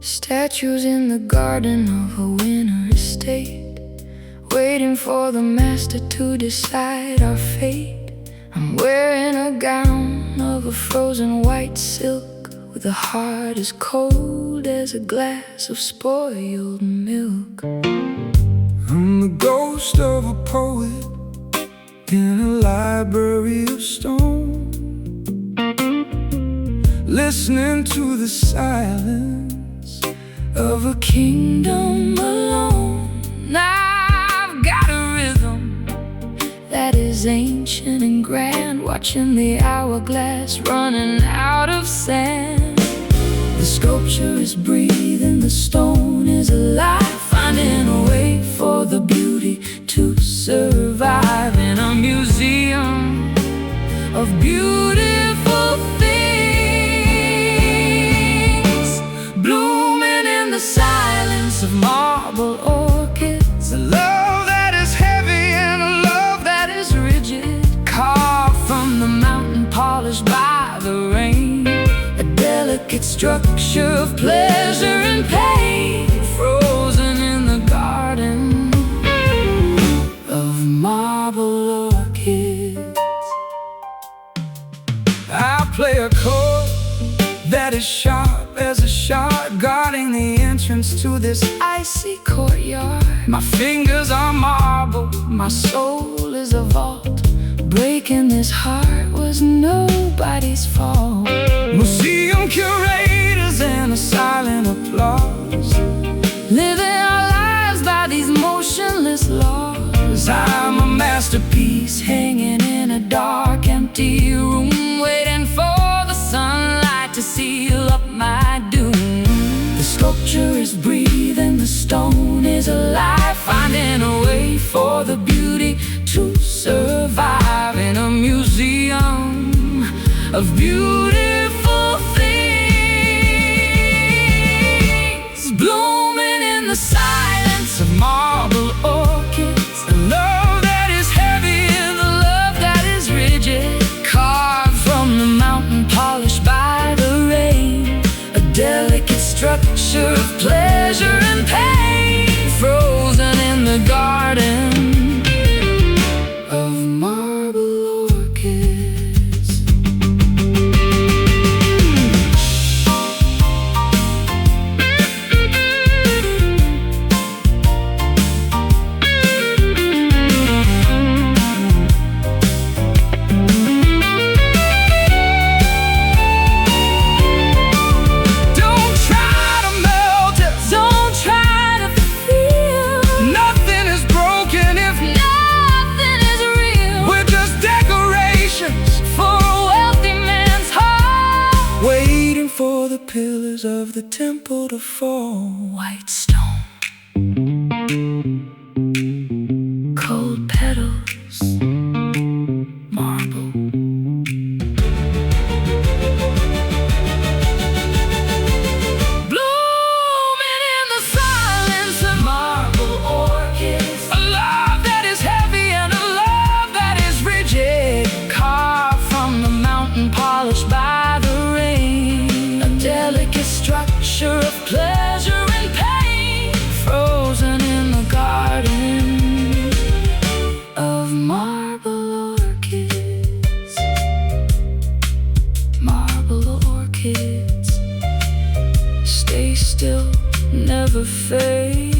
Statues in the garden of a winter estate, waiting for the master to decide our fate. I'm wearing a gown of a frozen white silk, with a heart as cold as a glass of spoiled milk. I'm the ghost of a poet in a library of stone, listening to the silence of a kingdom alone. I've got a rhythm that is ancient and grand, watching the hourglass running out of sand. The sculpture is breathing, the stone is alive, finding a way for the beauty to survive in a museum of beautiful things, blooming in the silence of marble orchids. A love that is heavy and a love that is rigid, Carved from the mountain, polished by the rain. A delicate structure of pleasure and pain, frozen in the garden of marble orchids. I play a chord that is sharp as a shard, guarding the entrance to this Icy courtyard. My fingers are marble, My soul is a vault. Breaking this heart was nobody's fault. museum curators and a silent applause, Living our lives by these motionless laws. I'm a masterpiece Hanging in a dark, empty room, waiting for the sunlight to seal up my doom. The sculpture is breathing, the stone is alive, finding a way for the beauty to survive in a museum of beautiful things, blooming in the silence of marble orchids. a love that is heavy and a love that is rigid, Carved from the mountain, polished by the rain. A delicate structure of pleasure and pain, frozen in the garden of marble orchids. don't try to melt us, Don't try to feel, nothing is broken if nothing is real. we're just decorations, For a wealthy man's heart, waiting for the pillars of the temple to fall. white stone, cold petals, marble. Blooming in the silence of marble orchids. A love that is heavy and a love that is rigid, Carved from the mountain, polished by the rain. A delicate structure of pleasure and pain, frozen in the garden of marble orchids. Marble orchids, stay still, never fade.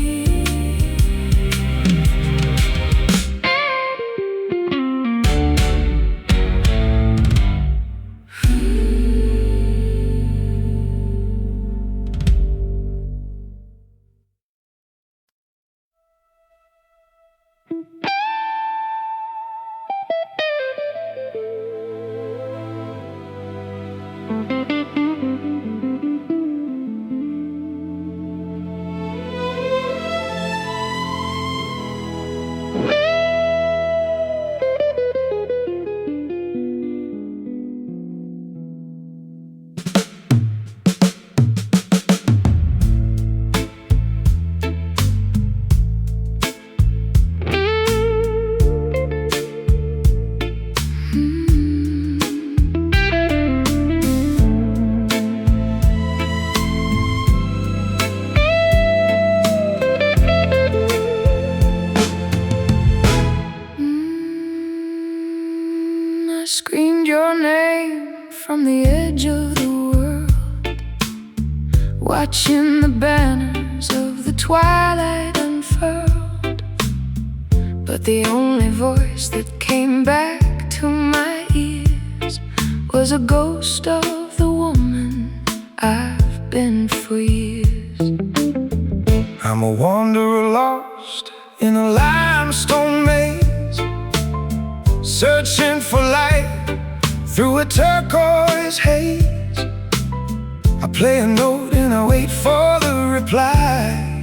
I screamed your name from the edge of the world, watching the banners of the twilight unfurled. But the only voice that came back to my ears was a ghost of the woman I've been for years. I'm a wanderer lost in a limestone maze, searching for light through a turquoise haze. I play a note and I wait for the reply,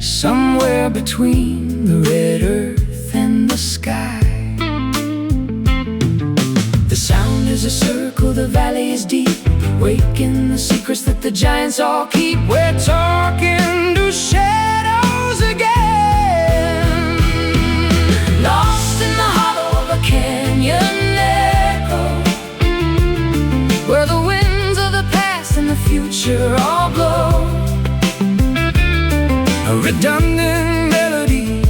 somewhere between the red earth and the sky. The sound is a circle, the valley is deep, waking the secrets that the giants all keep. We're talking to shadows again, lost in the hollow of a canyon echo, where the winds of the past and the future all blow. A redundant melody,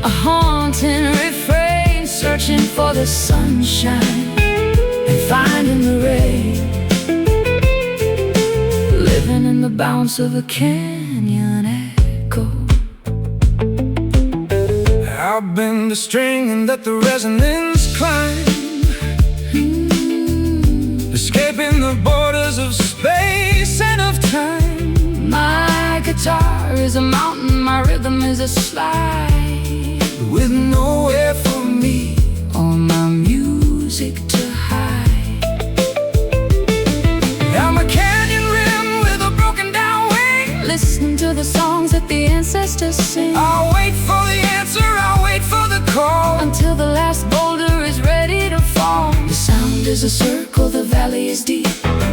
a haunting refrain, searching for the sunshine and finding the rain, living in the bounce of a canyon echo. I've been the string and let the resonance climb, escaping the borders of space and of time. My guitar is a mountain, my rhythm is a slide, with nowhere for me or my music to hide. I'm a canyon rim with a broken down wing, listen to the songs that the ancestors sing. I'll wait for the answer, I'll wait for the call, until the last boulder is ready to fall. The sound is a circle, the valley is deep,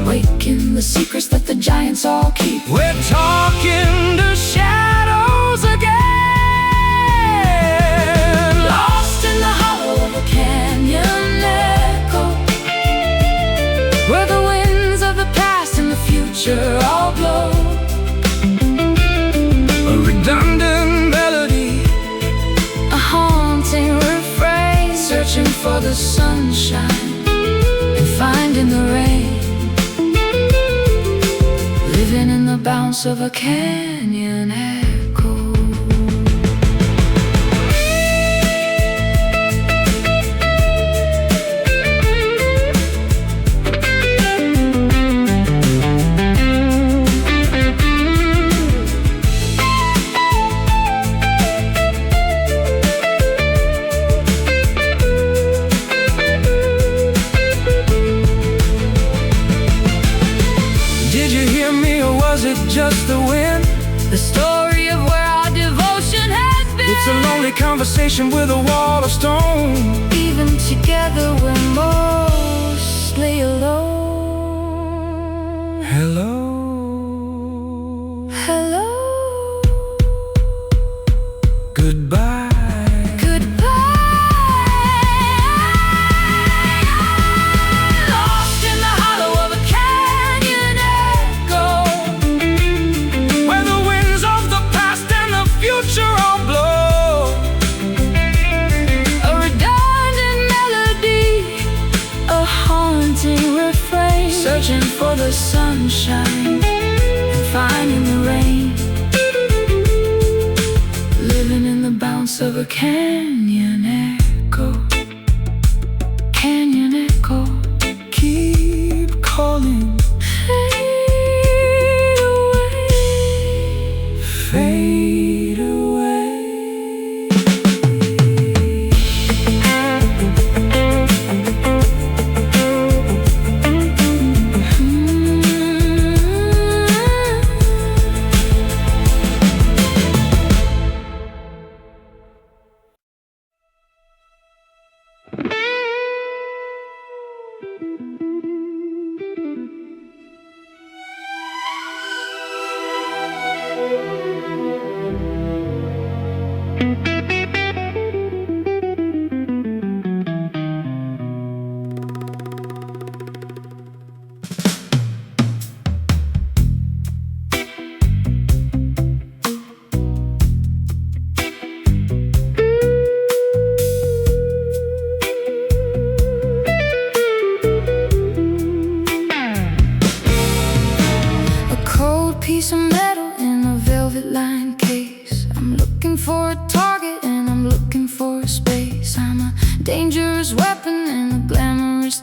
waking the secrets that the giants all keep. We're talking to shadows again, lost in the hollow of a canyon echo, where the winds of the past and the future all blow. A redundant melody, a haunting refrain, searching for the sunshine and finding the rain, living in the bounce of a canyon echo. Just the wind, the story of where our devotion has been. It's a lonely conversation with a wall of stone. Even together we're mostly alone. Hello, hello, goodbye. Searching for the sunshine and finding the rain, living in the bounce of a canyon echo. Canyon echo, keep calling. Fade away, fade away.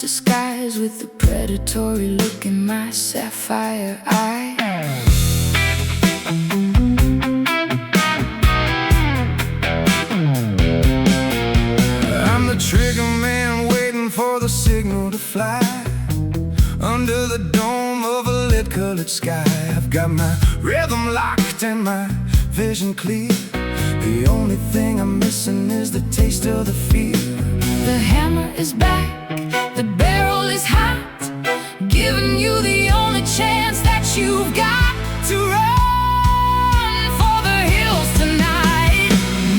disguised with the predatory look in my sapphire eye. I'm the trigger man waiting for the signal to fly under the dome of a lit colored sky. I've got my rhythm locked and my vision clear. The only thing I'm missing is the taste of the fear. The hammer is back, the barrel is hot, giving you the only chance that you've got to run for the hills tonight.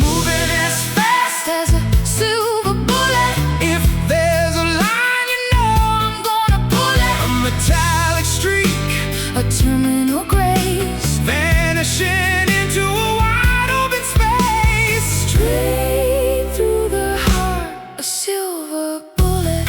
Moving as fast as a silver bullet. If there's a line, you know I'm gonna pull it. a metallic streak, A terminal grace, vanishing into a wide open space. straight through the heart, a silver bullet.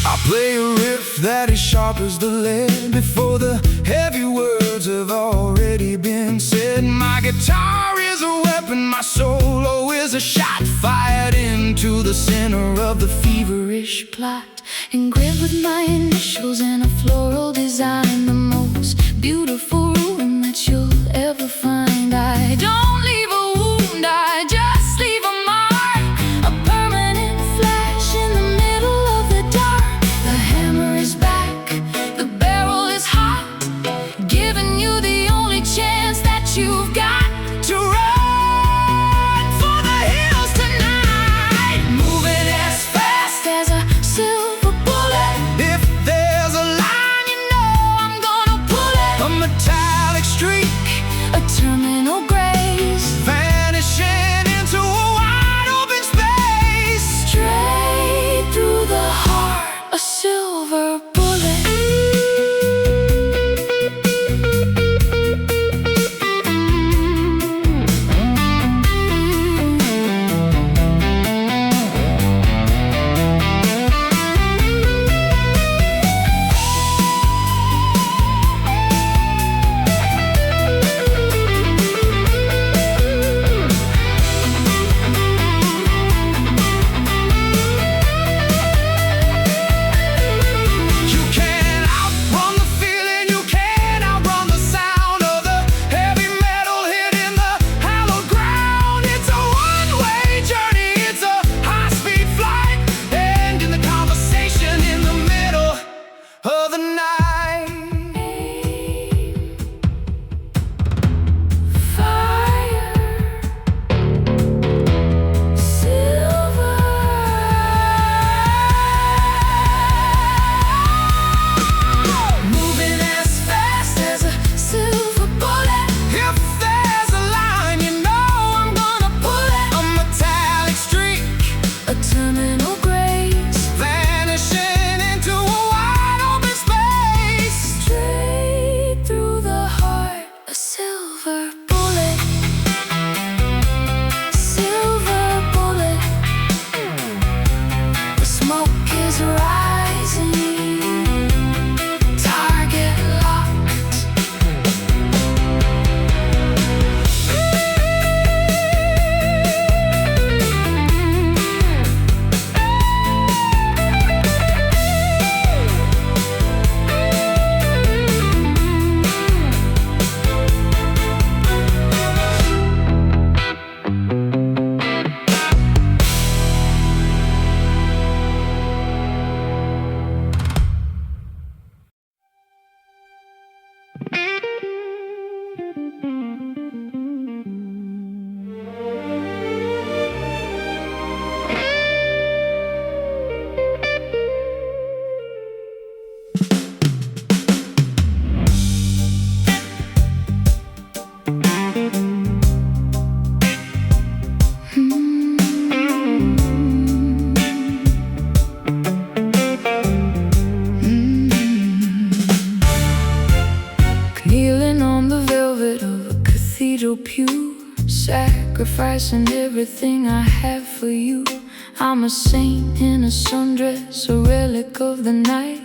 I play a riff that is sharp as the lead before the heavy words have already been said. My guitar is a weapon, my solo is a shot fired into the center of the feverish Plot engraved with my initials and a floral design, the most beautiful ruin that you'll ever find. I don't leave a wound, I just leave a mark, a permanent flash in the middle of the dark. The hammer is back, the barrel is hot, giving you the only chance that you've got to run for the hills tonight. moving as fast as a silver bullet. If there's a line, you know I'm gonna pull it. a metallic streak, A terminal grace, vanishing into a wide open space. straight through the heart, a silver bullet. You can't outrun the feeling, you can't outrun the sound of the heavy metal hitting the hallowed ground. It's a one-way journey, it's a high-speed flight, ending the conversation in the middle of the night. Fire, silver, moving as fast as a silver bullet. If there's a line, you know I'm gonna pull it. a metallic streak, A terminal grace, vanishing into a wide open space. straight through the heart, a silver bullet. Silver bullet. The smoke is rising, target locked. Kneeling on the velvet of a cathedral pew, sacrificing everything I have for you. I'm a saint in a sundress, a relic of the night,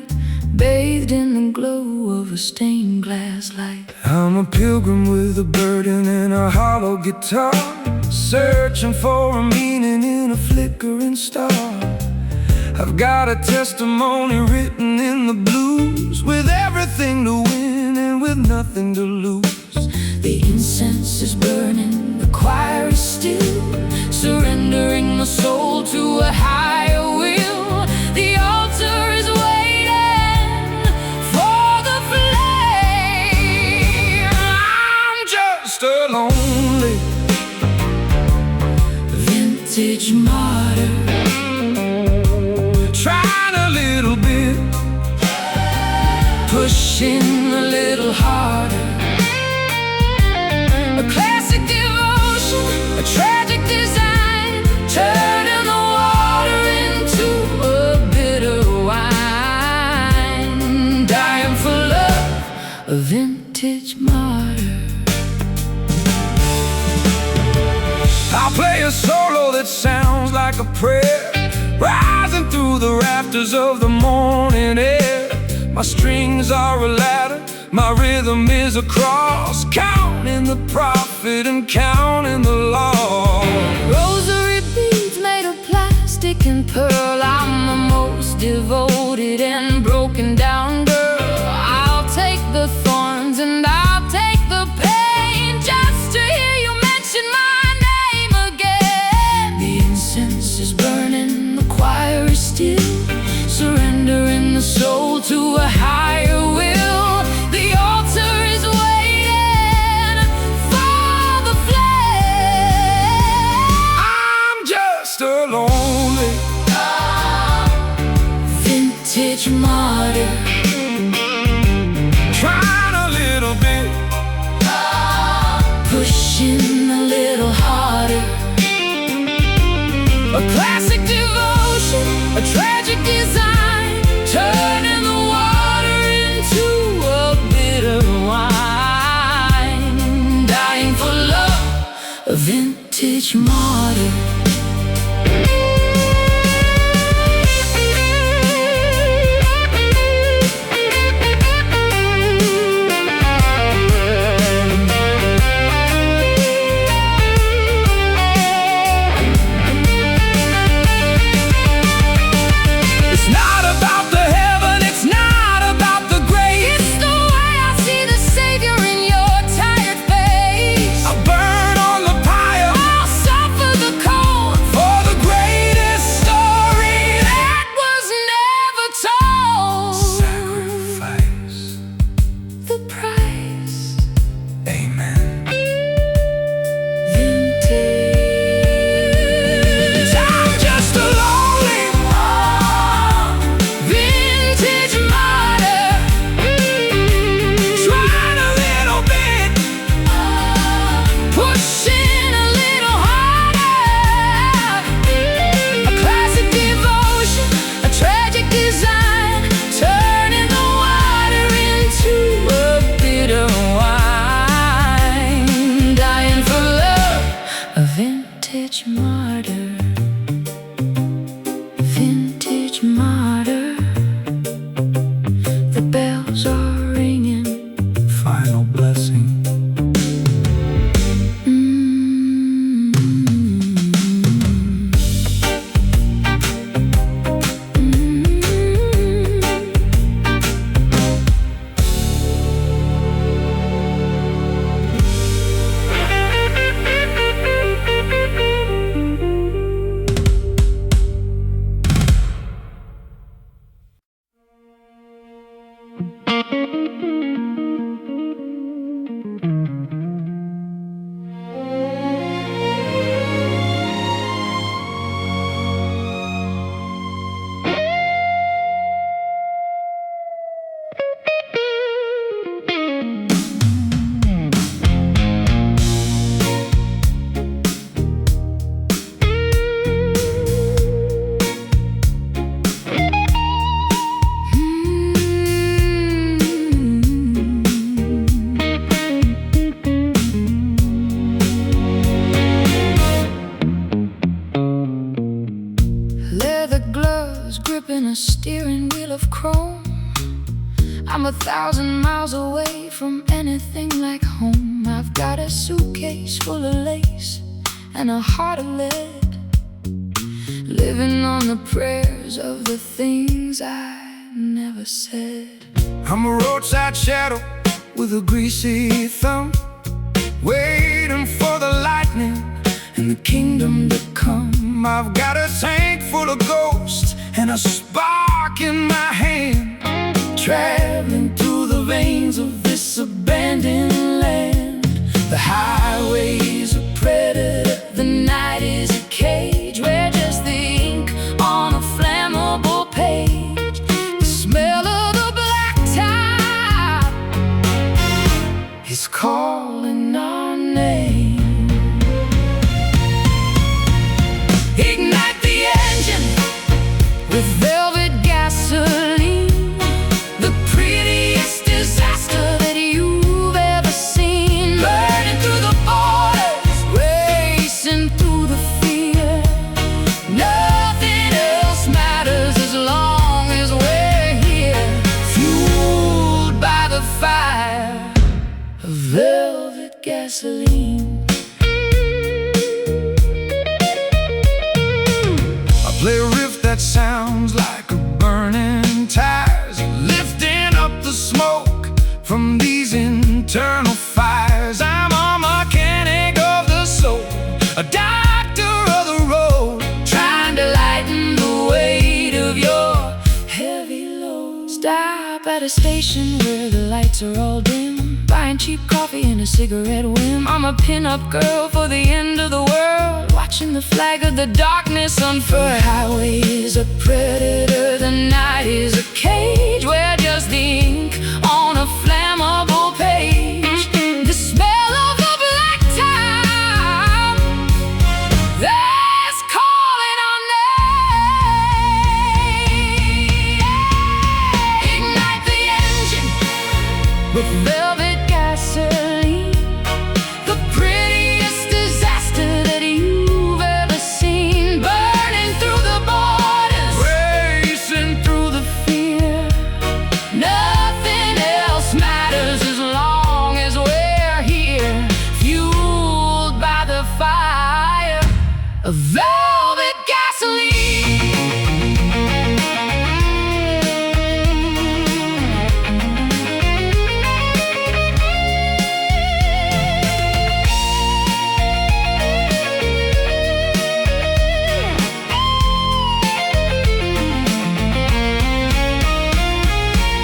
bathed in the glow of a stained glass light. I'm a pilgrim with a burden and a hollow guitar, searching for a meaning in a flickering star. I've got a testimony written in the blues, with everything to win and with nothing to lose. The incense is burning, the choir is still, surrendering my soul to a higher will. The altar is waiting for the flame. I'm just a lonely vintage martyr, trying a little bit, pushing a little harder. A classic devotion, a tragic design, turning the water into a bitter wine. Dying for love, a vintage martyr. I'll play a solo that sounds like a prayer, rising through the rafters of the morning air. My strings are a ladder, my rhythm is a cross, counting the profit and counting the loss. Rosary beads made of plastic and pearl, I'm the most devoted and broken down girl. I'll take the thorns and I'll take the pain, just to hear you mention my name again. The incense is burning, the choir is still, surrendering the soul to a higher will. The altar is waiting for the flame. I'm just a lonely vintage martyr, trying a little bit, pushing a little harder. A classic devotion, a tragic design, turning the water into a bitter wine. Dying for love, a vintage martyr. Leather gloves gripping a steering wheel of chrome, I'm 1,000 miles away from anything like home. I've got a suitcase full of lace and a heart of lead, living on the prayers of the things I never said. I'm a roadside shadow with a greasy thumb, waiting for the lightning and the kingdom to come. I've got a tank full of ghosts and a spark in my hand, traveling through the veins of this abandoned land. The highway's a predator, the night is a cage where just the ink on a flammable page. The smell of the blacktop is calling our name. Ignite the engine with velvet gasoline, the prettiest disaster that you've ever seen. Burning through the borders, racing through the fear. Nothing else matters as long as we're here, fueled by the fire of velvet gasoline. Play a riff that sounds like a burning tires, lifting up the smoke from these internal fires. I'm a mechanic of the soul, a doctor of the road, trying to lighten the weight of your heavy load. Stop at a station where the lights are all dim, buying cheap coffee and a cigarette whim. I'm a pin-up girl for the end of the world, watching the flag of the darkness unfurl. Highway is a predator, the night is a cage where just the ink on a flammable page. The smell of the blacktop that's calling our name. Ignite the engine with velvet gasoline, the prettiest disaster that you've ever seen. Burning through the borders, racing through the fear. Nothing else matters as long as we're here, fueled by the fire of velvet gasoline.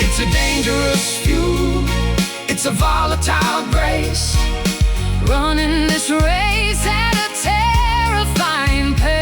It's a dangerous fuel, it's a volatile grace, running this race at a terrifying pace.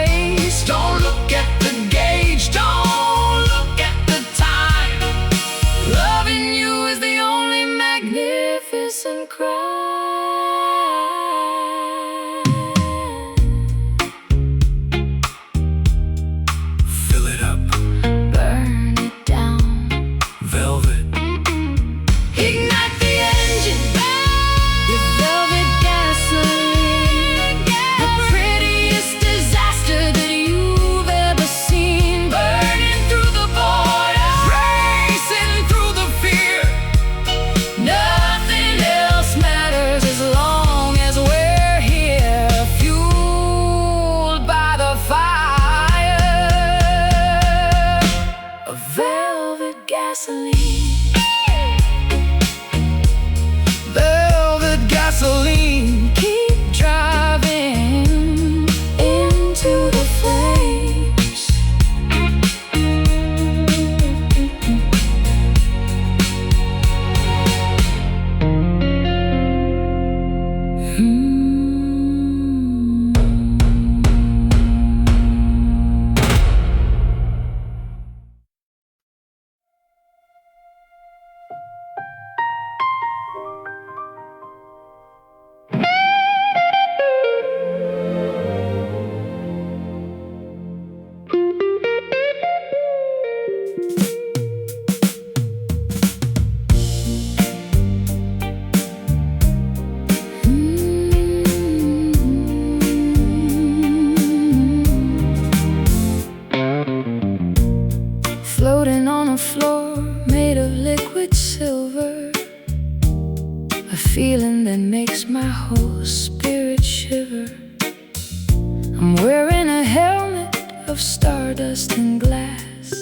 dust and glass,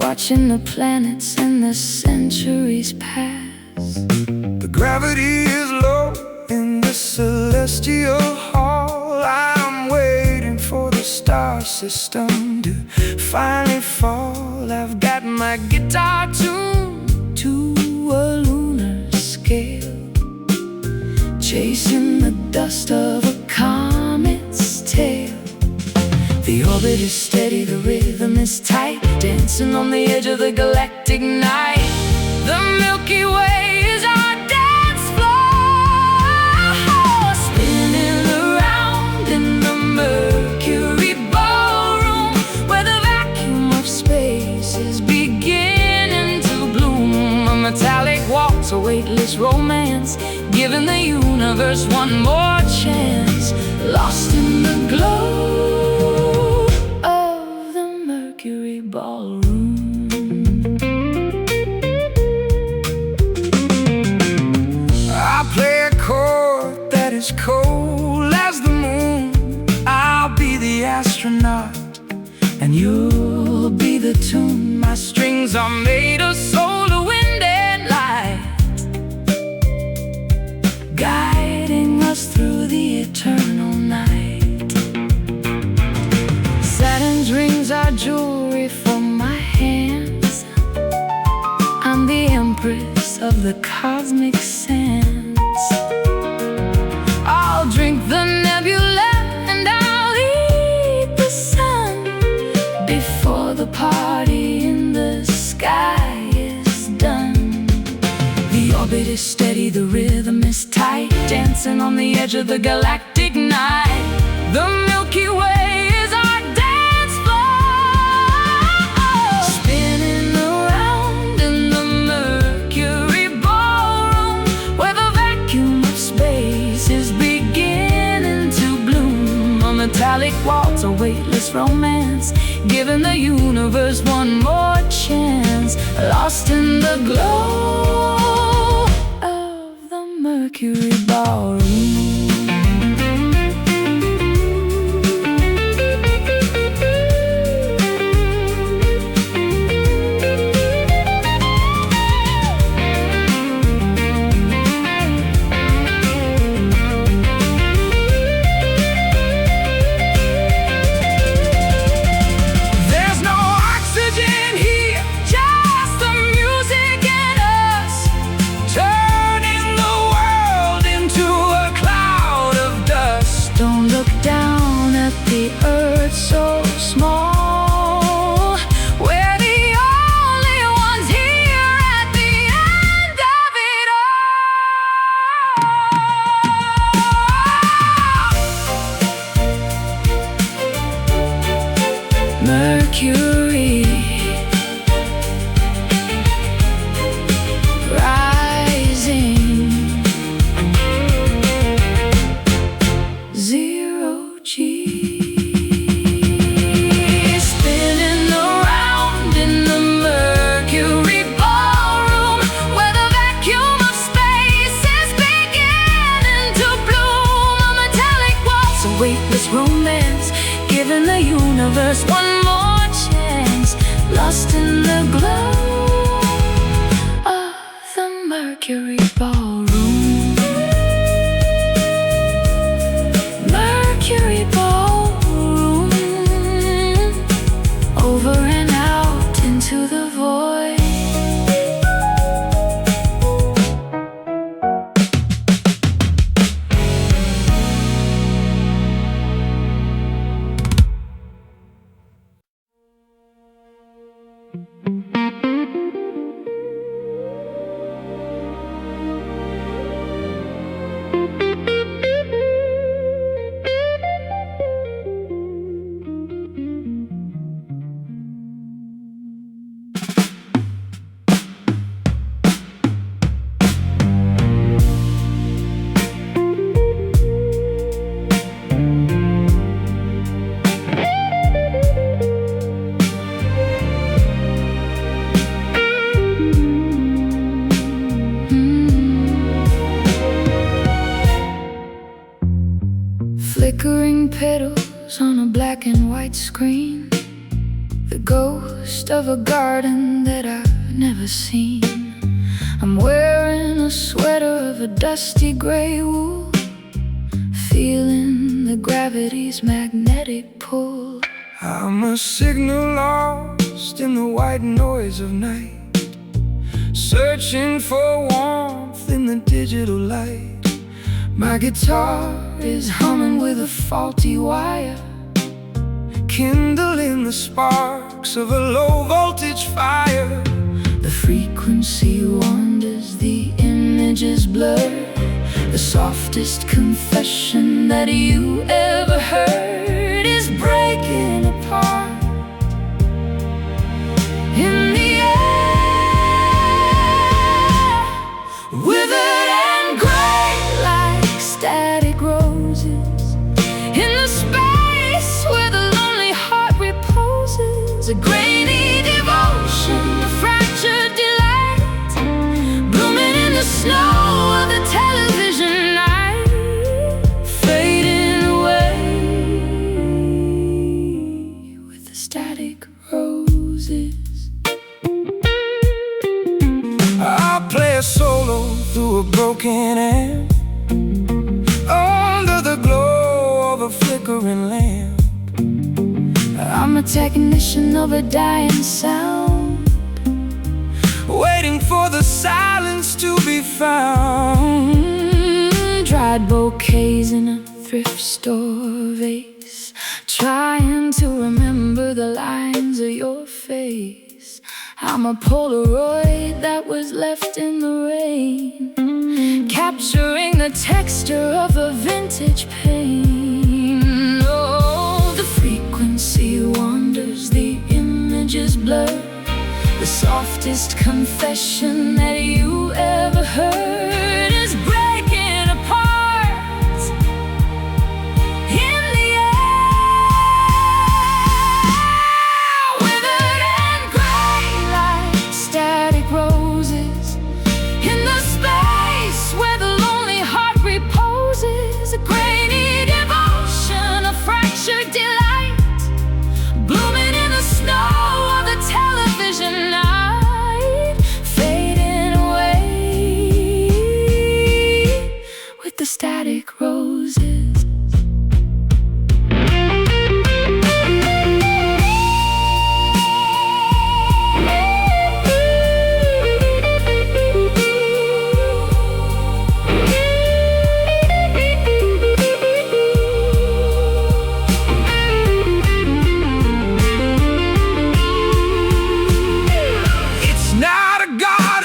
watching the planets and the centuries pass. The gravity is low in the celestial hall. I'm waiting for the star system to finally fall. I've got my guitar tuned to a lunar scale, chasing the dust of a comet's tail. The orbit is steady, the rhythm is tight, dancing on the edge of the galactic night. The Milky Way is our dance floor, spinning around in the Mercury ballroom, where the vacuum of space is beginning to bloom. A metallic waltz, a weightless romance, giving the universe one more chance. Lost in the glow of the Mercury ballroom. I play a chord that is cold as the moon. I'll be the astronaut and you'll be the tune. My strings are made of solar wind and light, guiding us through the eternal night. Saturn's rings are jewelry for my hands. I'm the empress of the cosmic sands. I'll drink the nebula and I'll eat the sun before the party in the sky is done. The orbit is steady, the rhythm is tight, dancing on the edge of the galactic night. The Milky Way is our dance floor, spinning around in the Mercury ballroom, where the vacuum of space is beginning to bloom. A metallic waltz, a weightless romance, giving the universe one more chance. Lost in the glow of the Mercury ballroom. There's no oxygen here, just the music and us, turning the world into a cloud of dust. Don't look down at the earth so small, we're the only ones here at the end of it all. Mercury rising, zero G, spinning around in the Mercury ballroom, where the vacuum of space is beginning to bloom. A metallic waltz, a weightless romance, giving the universe one more chance. Lost in the glow of the Mercury ballroom. Mercury ballroom, over and out into the void. Flickering petals on a black and white screen, the ghost of a garden that I've never seen. I'm wearing a sweater of a dusty gray wool, feeling the gravity's magnetic pull. I'm a signal lost in the white noise of night, searching for warmth in the digital light. My guitar is humming with a faulty wire, kindling the sparks of a low voltage fire. The frequency wanders, the images blur, the softest confession that you ever heard is breaking apart. In the air, withered and gray like static roses. In the space where the lonely heart reposes, a grainy devotion, a fractured delight, blooming in the snow of the television night, fading away with the static roses. I'll play a solo through a broken amp, under the glow of a flickering lamp. I'm a technician of a dying sound, waiting for the silence to be found. Dried bouquets in a thrift store vase, trying to remember the lines of your face. I'm a Polaroid that was left in the rain, capturing the texture of a vintage pain. Oh, the frequency wanders, the images blur, the softest confession that you ever heard is breaking apart. In the air, withered and gray like static roses. In the space where the lonely heart reposes, a grainy devotion, a fractured delight, blooming in the snow of the television night, fading away with the static roses. It's not a god,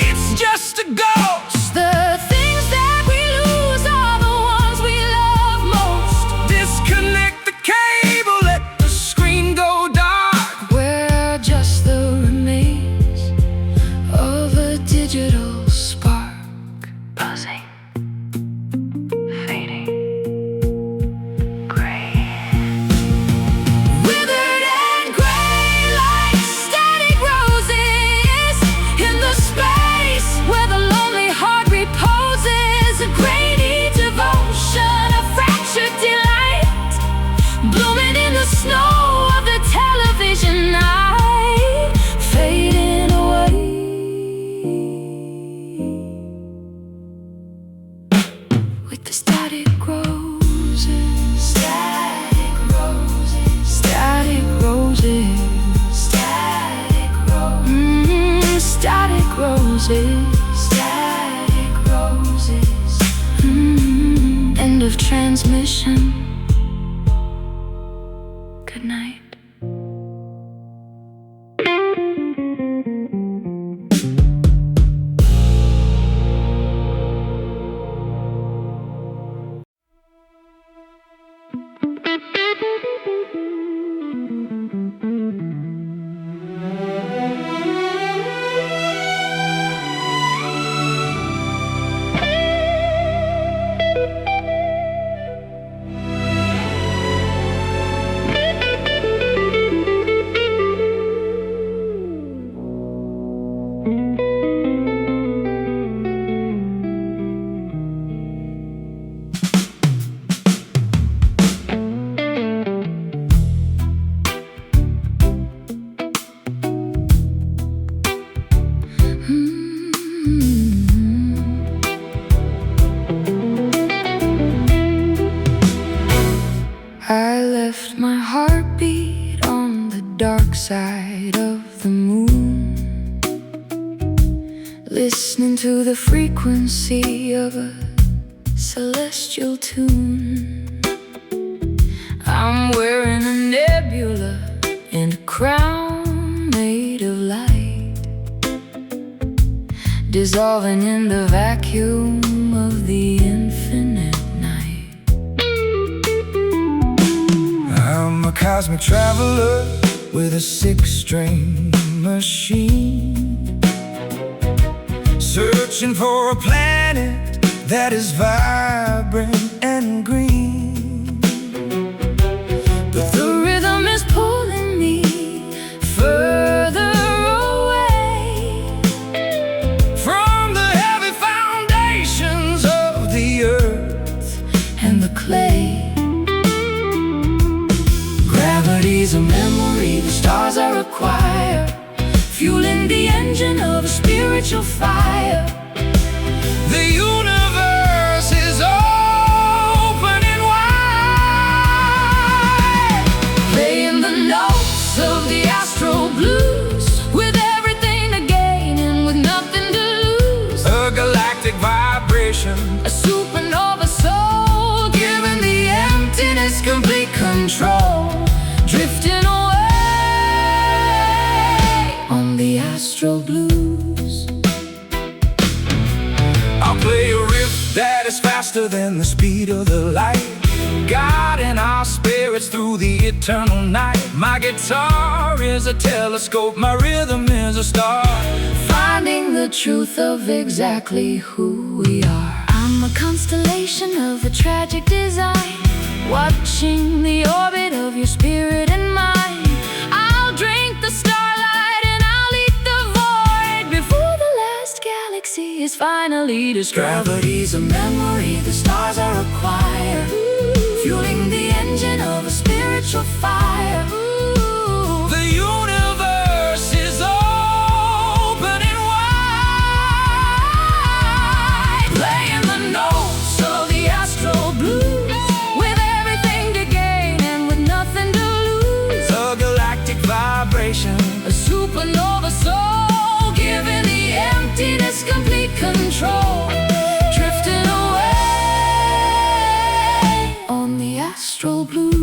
it's just a ghost. The things that we lose are the ones we love most. Disconnect the cable, let the screen go dark. We're just the remains of a digital spark, buzzing, fading, gray. Withered and gray like static roses. In the space where the lonely heart reposes, a grainy devotion, a fractured delight, blooming in the snow of the television night, fading away with the static roses. Static roses, static roses, static roses, static roses, static roses. End of transmission. Good night. dark side of the moon, listening to the frequency of a celestial tune. I'm wearing a nebula and a crown made of light, dissolving in the vacuum of the infinite night. I'm a cosmic traveler with a six-string machine, searching for a planet that is vibrant and green. But the rhythm is pulling me further away from the heavy foundations of the earth and the clay. Gravity's a memory, the stars are a choir, fueling the engine of a spiritual fire. The universe is opening wide, Playing the notes of the astral blues, with everything to gain and with nothing to lose. a galactic vibration, A supernova soul, giving the emptiness complete control, drifting away on the astral blues. I'll play a riff that is faster than the speed of the light, guiding our spirits through the eternal night. My guitar is a telescope, my rhythm is a star, Finding the truth of exactly who we are. I'm a constellation of a tragic design, watching the orbit of your spirit and mind. I'll drink the starlight and I'll eat the void before the last galaxy is finally destroyed. Gravity's a memory, the stars are a choir, fueling the engine of a spiritual fire. the universe is opening wide, Playing the notes of the astral blues, with everything to gain and with nothing to lose. a galactic vibration, A supernova soul, giving the emptiness complete control, drifting away on the astral blues.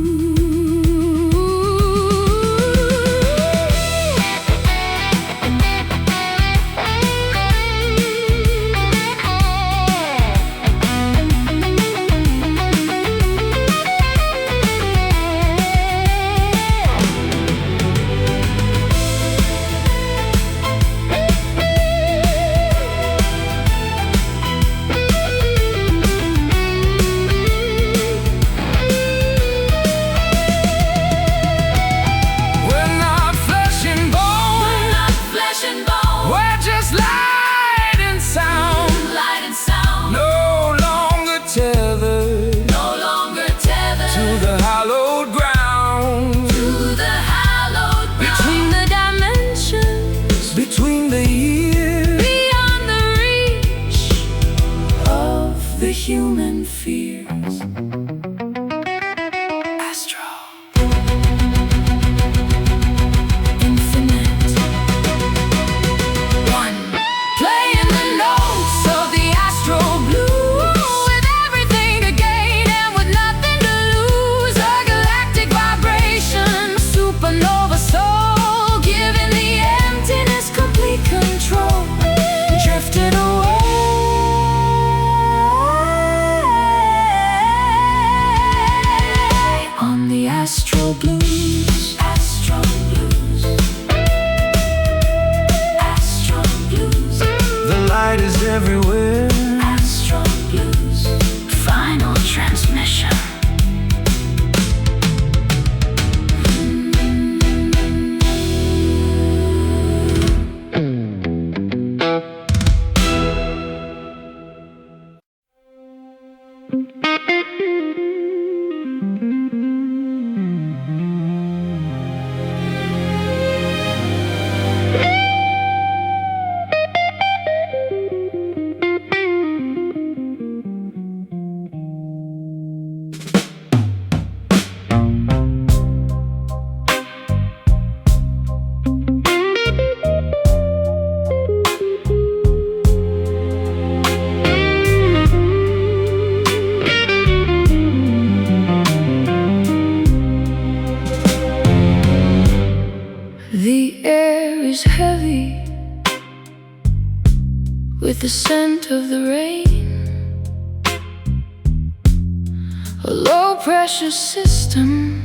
a low-pressure system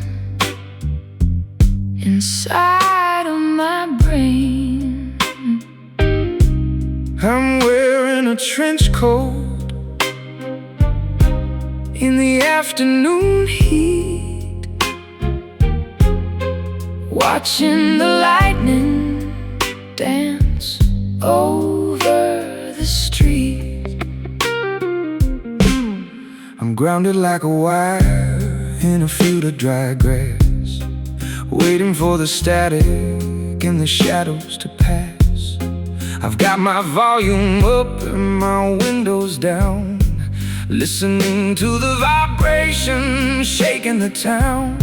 inside of my brain. I'm wearing a trench coat in the afternoon heat, watching the lightning dance over the street. I'm grounded like a wire in a field of dry grass, waiting for the static and the shadows to pass. I've got my volume up and my windows down, listening to the vibration shaking the town.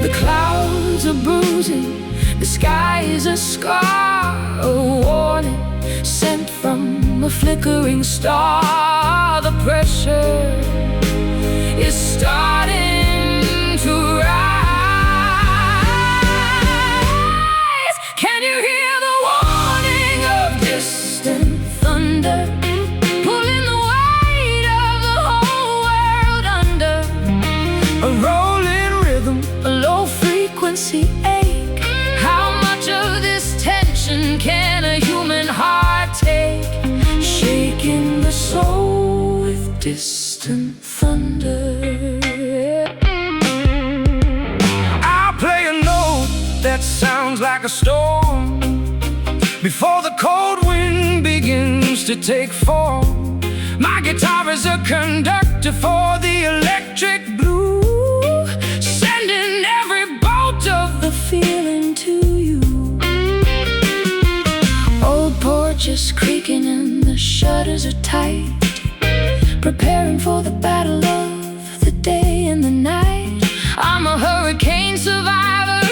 The clouds are bruising, the sky is a scar, a warning sent from a flickering star. The pressure is starting to rise. Can you hear the warning of distant thunder, pulling the weight of the whole world under? A rolling rhythm, A low-frequency ache. How much of this tension can a human heart take? Shaking the soul with distant thunder. I'll play a note that sounds like a storm before the cold wind begins to take form. My guitar is a conductor for the electric blue, Sending every bolt of the feeling to you. Old porches creaking and the shutters are tight, preparing for the battle of the day and the night. I'm a hurricane survivor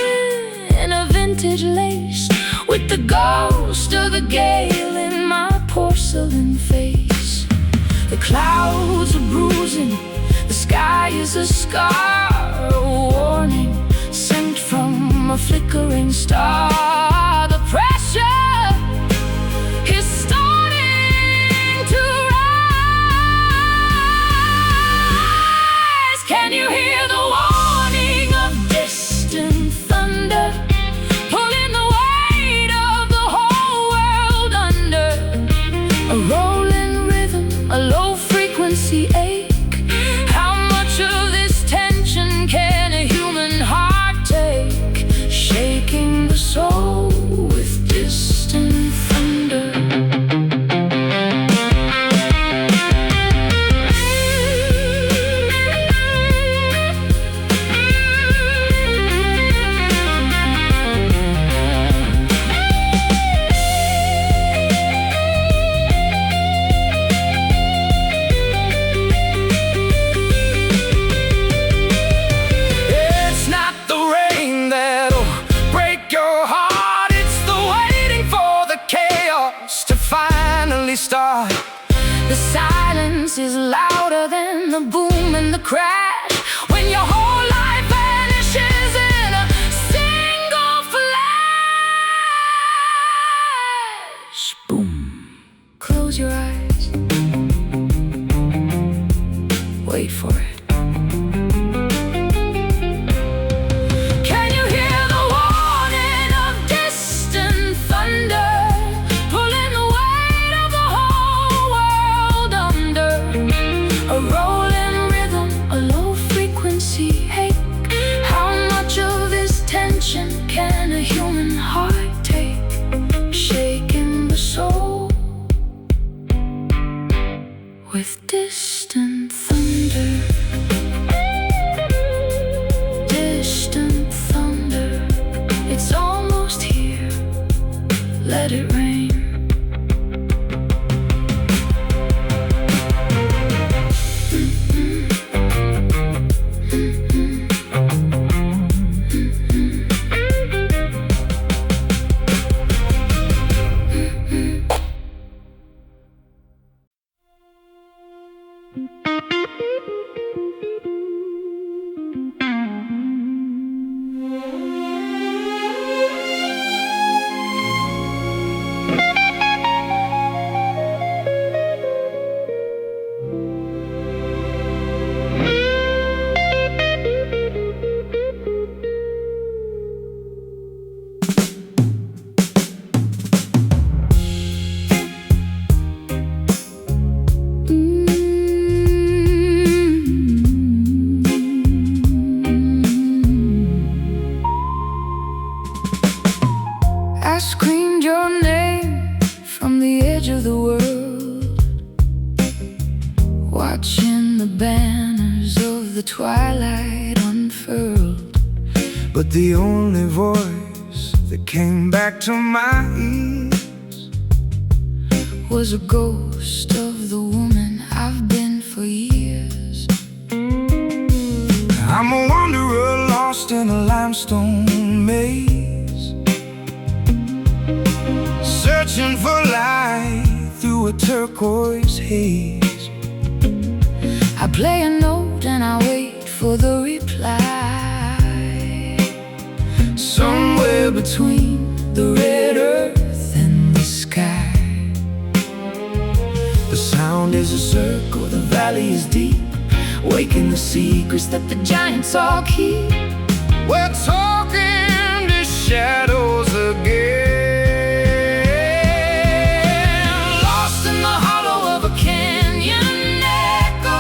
in a vintage lace, with the ghost of the gale in my porcelain face. The clouds are bruising, the sky is a scar, a warning sent from a flickering star. The pressure is starting to rise. Can you hear the warning of distant thunder, pulling the weight of the whole world under? A rolling rhythm, a low-frequency ache. How much of this tension can a human heart take? Shaking the soul with distant thunder. It's not the rain that'll break your heart, it's the waiting for the chaos to finally start. The silence is louder than the boom and the crash, when your whole life vanishes in a single flash. Boom. Close your eyes. Wait for it. Can you hear the warning of distant thunder, pulling the weight of the whole world under? A rolling rhythm, a low-frequency ache. How much of this tension can a human heart take? Shaking the soul with distant thunder. the banners of the twilight unfurled. But the only voice that came back to my ears was a ghost of the woman I've been for years. I'm a wanderer lost in a limestone maze, searching for light through a turquoise haze. I play a note and I wait for the reply, somewhere between the red earth and the sky. The sound is a circle, the valley is deep, waking the secrets that the giants all keep. we're talking to shadows again, Lost in the hollow of a canyon echo,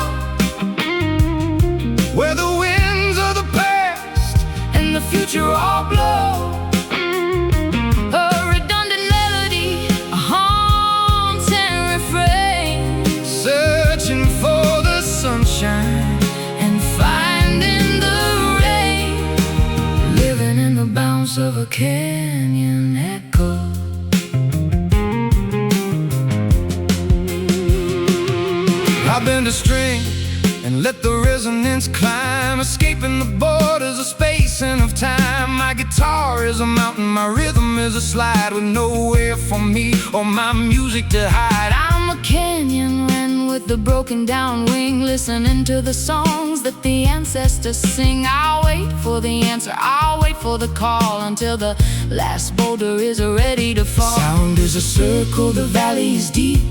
where the winds of the past and the future all blow. A redundant melody, a haunting refrain, searching for the sunshine and finding the rain, living in the bounce of a canyon echo. I've been to string and let the resonance climb, escaping the borders of space and of time. My guitar is a mountain, my rhythm is a slide, with nowhere for me or my music to hide. I'm a canyon wren with the broken down wing, listening to the songs that the ancestors sing. I'll wait for the answer, I'll wait for the call, until the last boulder is ready to fall. Sound is a circle, The valley is deep,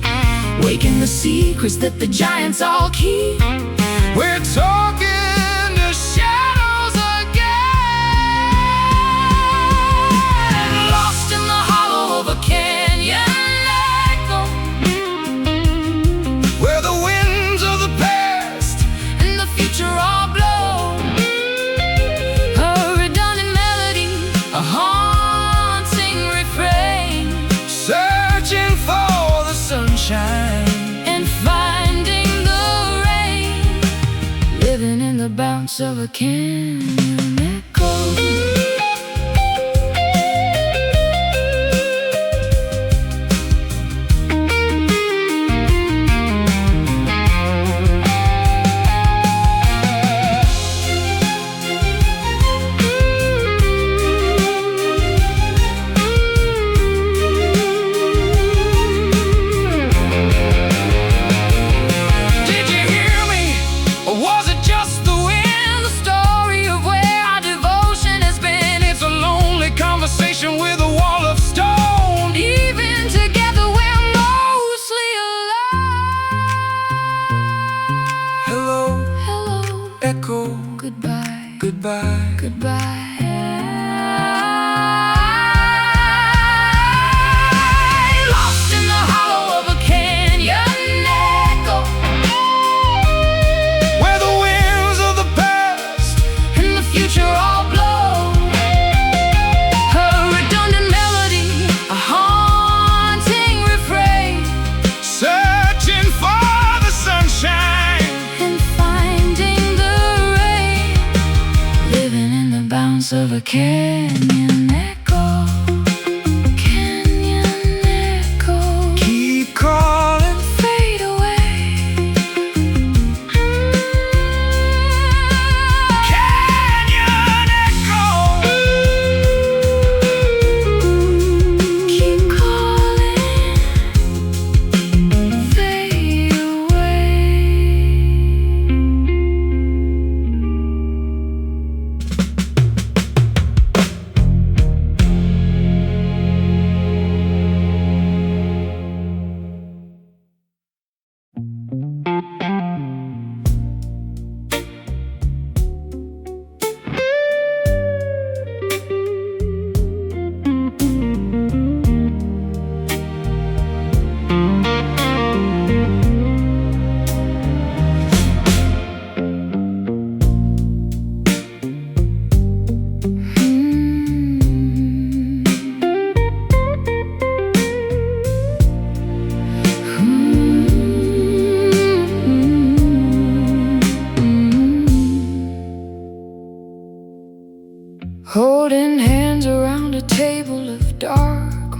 waking the secrets that the giants all keep. we're talking to shadows again, Lost in the hollow of a canyon echo, where the winds of the past and the future all blow. A redundant melody, a haunting refrain, searching for the sunshine and finding the rain, living in the bounce of a canyon echo. Did you hear me? Or was it just the wind? The story of where our devotion has been, It's a lonely conversation with a wall of stone. even together we're mostly alive. Hello, Hello, echo, goodbye, goodbye. goodbye. Lost in the hollow of a canyon echo, Where the winds of the past and the future all blow. A redundant melody, a haunting refrain, searching for the sunshine and finding the rain, living in the bounce of a canyon echo. Canyon echo, keep calling. fade away. Canyon echo, Keep calling, fade away.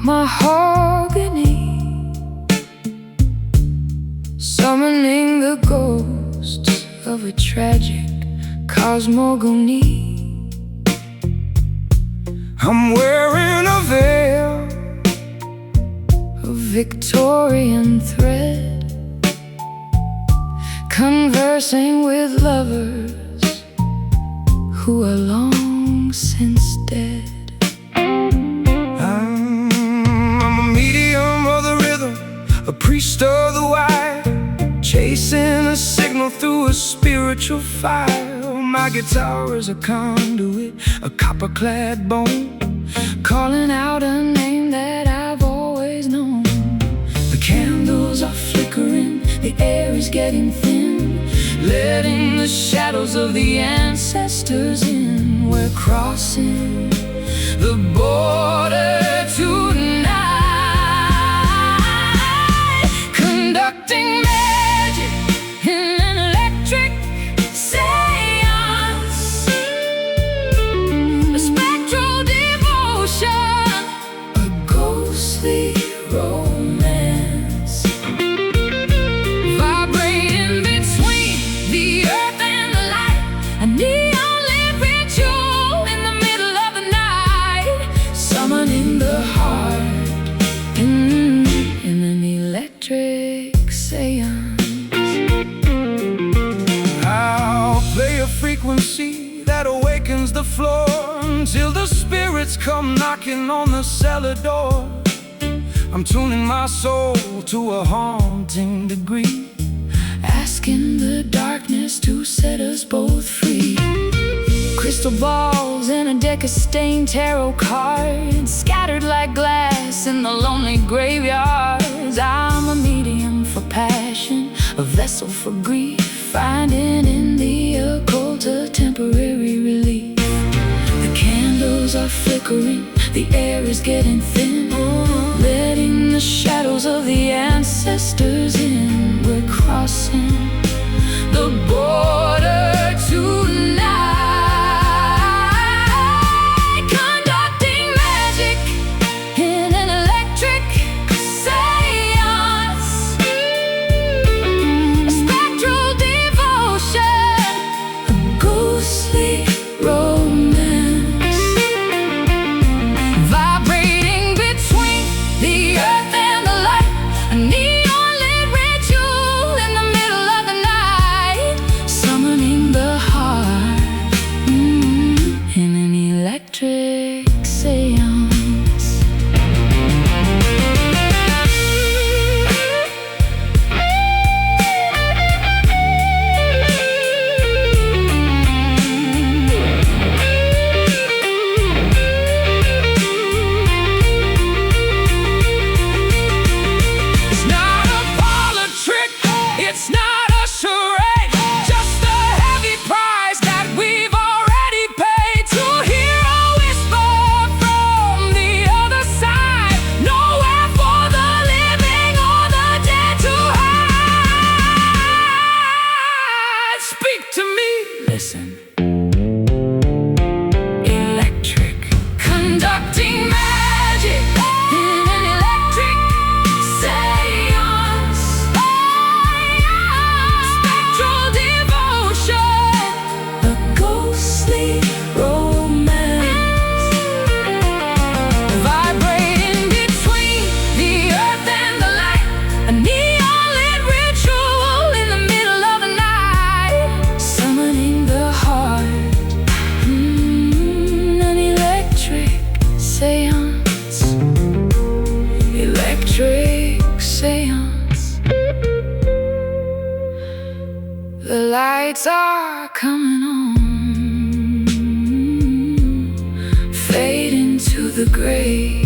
mahogany, summoning the ghosts of a tragic cosmogony. I'm wearing a veil A Victorian thread, conversing with lovers who are long since dead. I'm a medium of the rhythm, a priest of the wire, chasing a signal through a spiritual fire. My guitar is a conduit, a copper-clad bone, calling out a name that I've always known. The candles are flickering, the air is getting thin, letting the shadows of the ancestors in. We're crossing the border tonight, conducting magic in an electric seance, a spectral devotion, a ghostly romance, vibrating between the earth and the light, a neon-lit ritual in the middle of the night, summoning the heart in an electric seance. I'll play a frequency that awakens the floor until the spirits come knocking on the cellar door. I'm tuning my soul to a haunting degree, asking the darkness to set us both free. Crystal balls in a deck of stained tarot cards, scattered like glass in the lonely graveyards. I'm a medium for passion, a vessel for grief, finding in the occult a temporary relief. The candles are flickering, the air is getting thin, letting the shadows of the ancestors in. We're crossing the border tonight, conducting magic in an electric seance, a spectral devotion, a ghostly romance, vibrating between the earth and the light, a neon-lit ritual in the middle of the night, summoning the heart in an electric seance. It's not a parlor trick, it's not a charade, just a heavy price that we've already paid to hear a whisper from the other side. Nowhere for the living or the dead to hide. Speak to me, Listen. electric, Conducting magic in an electric seance, spectral devotion, a ghostly romance, vibrating between the earth and the light, a neon-lit ritual in the middle of the night, summoning the heart, an electric seance, electric seance. The lights are coming on, fade into the gray.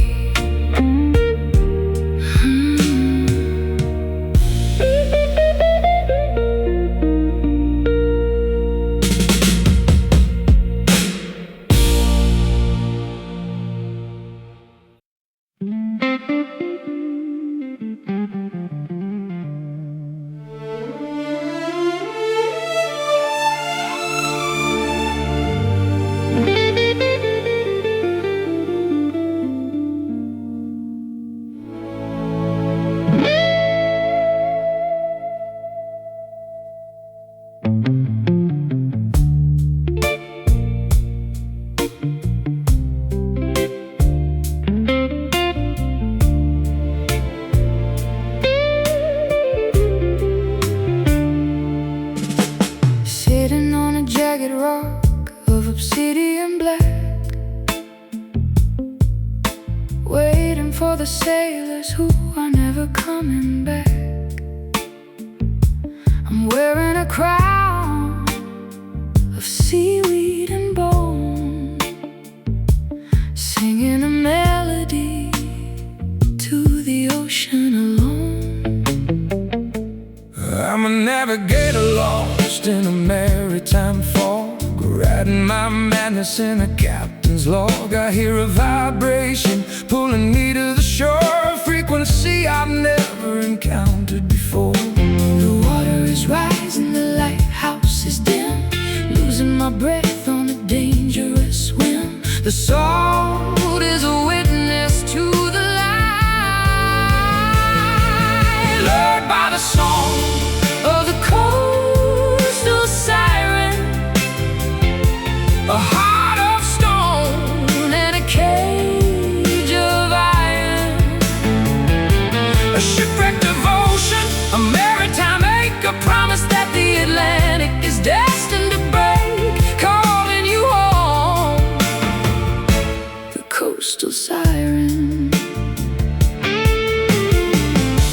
jagged rock of obsidian black, waiting for the sailors who are never coming back. I'm wearing a crown of seaweed and bone, singing a melody to the ocean alone. I'm a navigator lost in a maritime fog, writing my madness in a captain's log. I hear a vibration pulling me to the shore, a frequency I've never encountered before. The water is rising, the lighthouse is dim, losing my breath on a dangerous whim. The salt is a witness to the light, lured by the song of the coastal siren, a heart of stone and a cage of iron, a shipwrecked devotion, a maritime ache, a promise that the Atlantic is destined to break, calling you home, the coastal siren.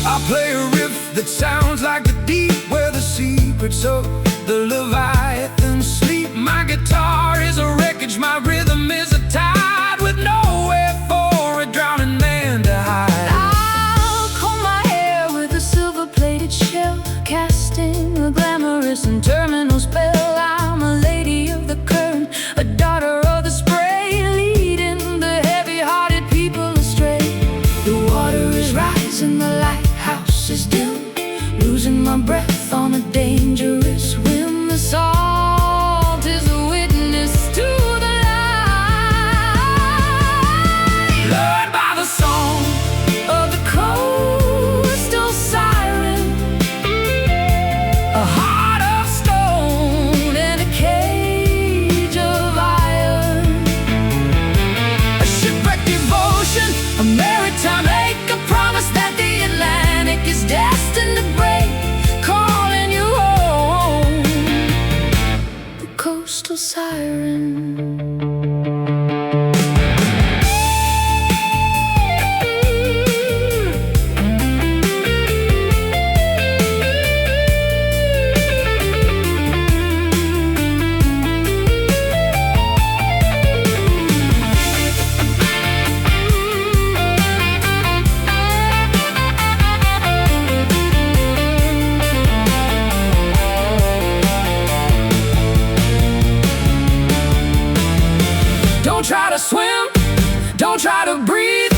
I play a riff that sounds like the deep, where the secrets of the Leviathan sleep. My guitar is a wreckage, my rhythm is a tide, with nowhere for a drowning man to hide. I'll comb my hair with a silver-plated shell, casting a glamorous and terminal spell. I'm a lady of the current, a daughter of the spray, leading the heavy-hearted people astray. The water is rising, the lighthouse is dim, losing my breath on a dangerous whim. The salt is a witness to the light, Lured by the song of the coastal siren, a heart of stone and a cage of iron, a shipwrecked devotion, a maritime ache, a promise that the Atlantic is destined to break, calling you home, the coastal siren. Don't try to swim, don't try to breathe,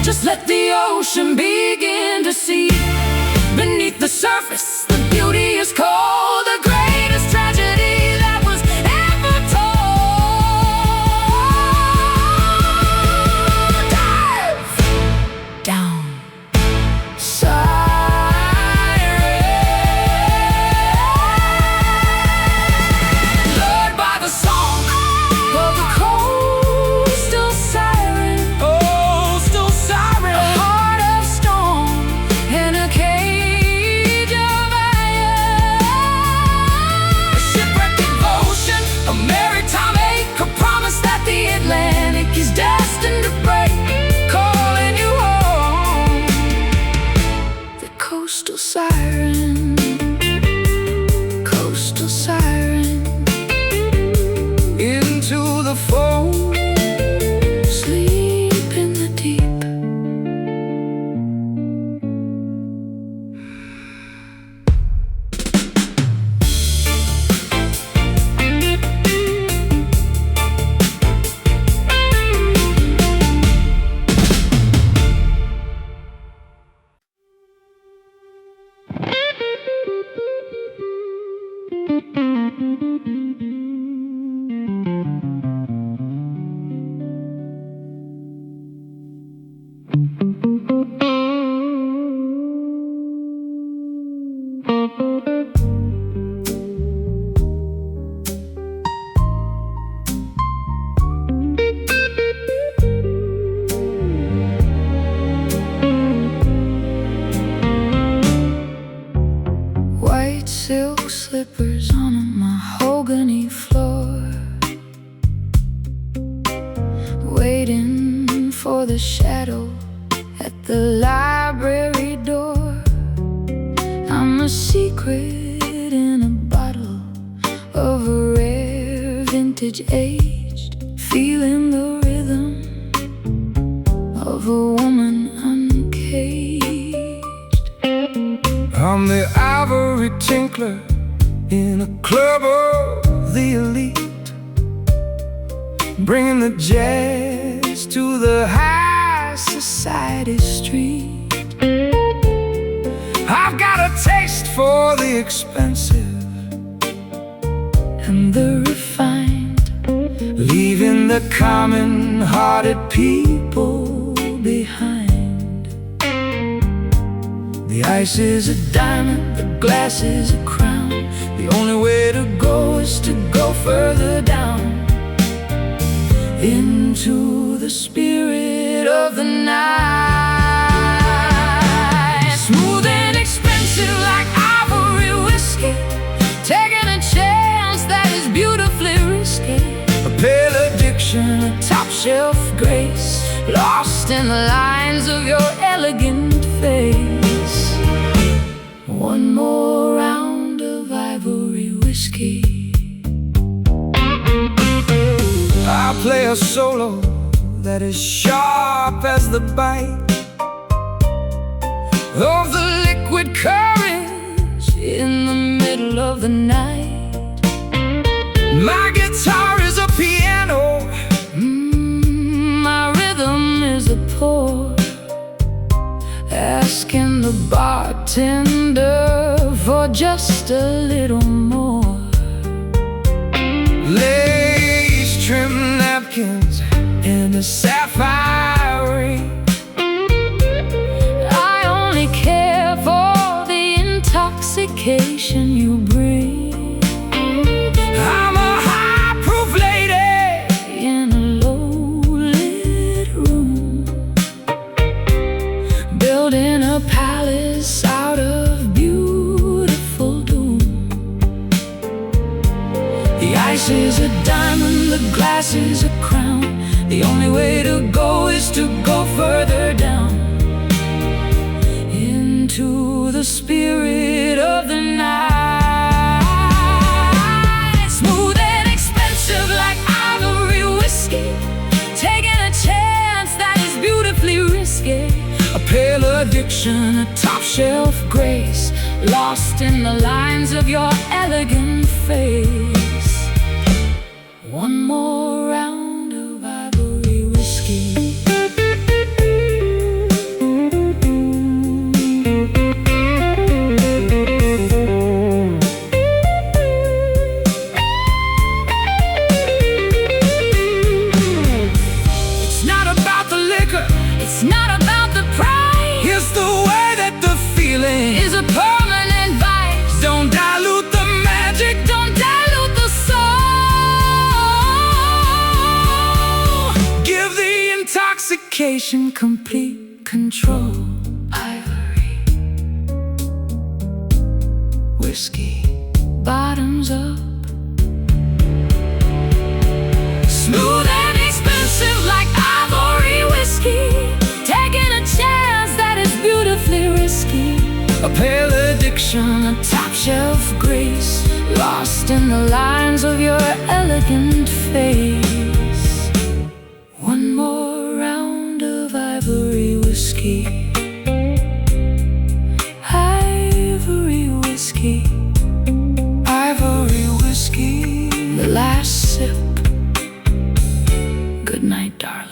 just let the ocean begin to see. Beneath the surface, the beauty is cold, the greatest tragedy that was ever told. Dive down, siren, lured by the song Of the coastal siren, coastal siren, a heart of stone and a cage of iron, a shipwrecked devotion, a maritime ache, a promise that the Atlantic is destined to break, calling you home, the coastal siren, coastal siren, into the foam. sleep in the deep. for the shadow at the library door. I'm a secret in a bottle of a rare vintage aged, feeling the rhythm of a woman uncaged. I'm the ivory tinkler in a club of the elite, bringing the jazz to the high society street. I've got a taste for the expensive and the refined, leaving the common-hearted people behind. The ice is a diamond, the glass is a crown. The only way to go is to go further down into the spirit of the night. Smooth and expensive like ivory whiskey, taking a chance that is beautifully risky. A pale addiction, a top-shelf grace, lost in the lines of your elegant face. One more round of ivory whiskey. I play a solo that is sharp as the bite of the liquid courage in the middle of the night. My guitar is a piano, my rhythm is a pour, asking the bartender for just a little more. Lace trim napkins and a sapphire ring. I only care for the intoxication you bring. I'm a high-proof lady in a low-lit room, building a palace out of beautiful doom. The ice is a diamond, the glass is a crown. The only way to go is to go further down into the spirit of the night. Smooth and expensive like ivory whiskey, taking a chance that is beautifully risky. A pale addiction, a top-shelf grace, lost in the lines of your elegant face. One more round of ivory whiskey. It's not about the liquor, it's not about the price. It's the way that the feeling is a permanent vice. Don't dilute the magic, don't dilute the soul. Give the intoxication complete control. Ivory whiskey, bottoms up. Smooth and expensive like ivory whiskey, taking a chance that is beautifully risky. A pale addiction, a top-shelf grace, lost in the lines of your elegant face. One more round of ivory whiskey. Ivory whiskey, ivory whiskey. The last sip. Good night, darling.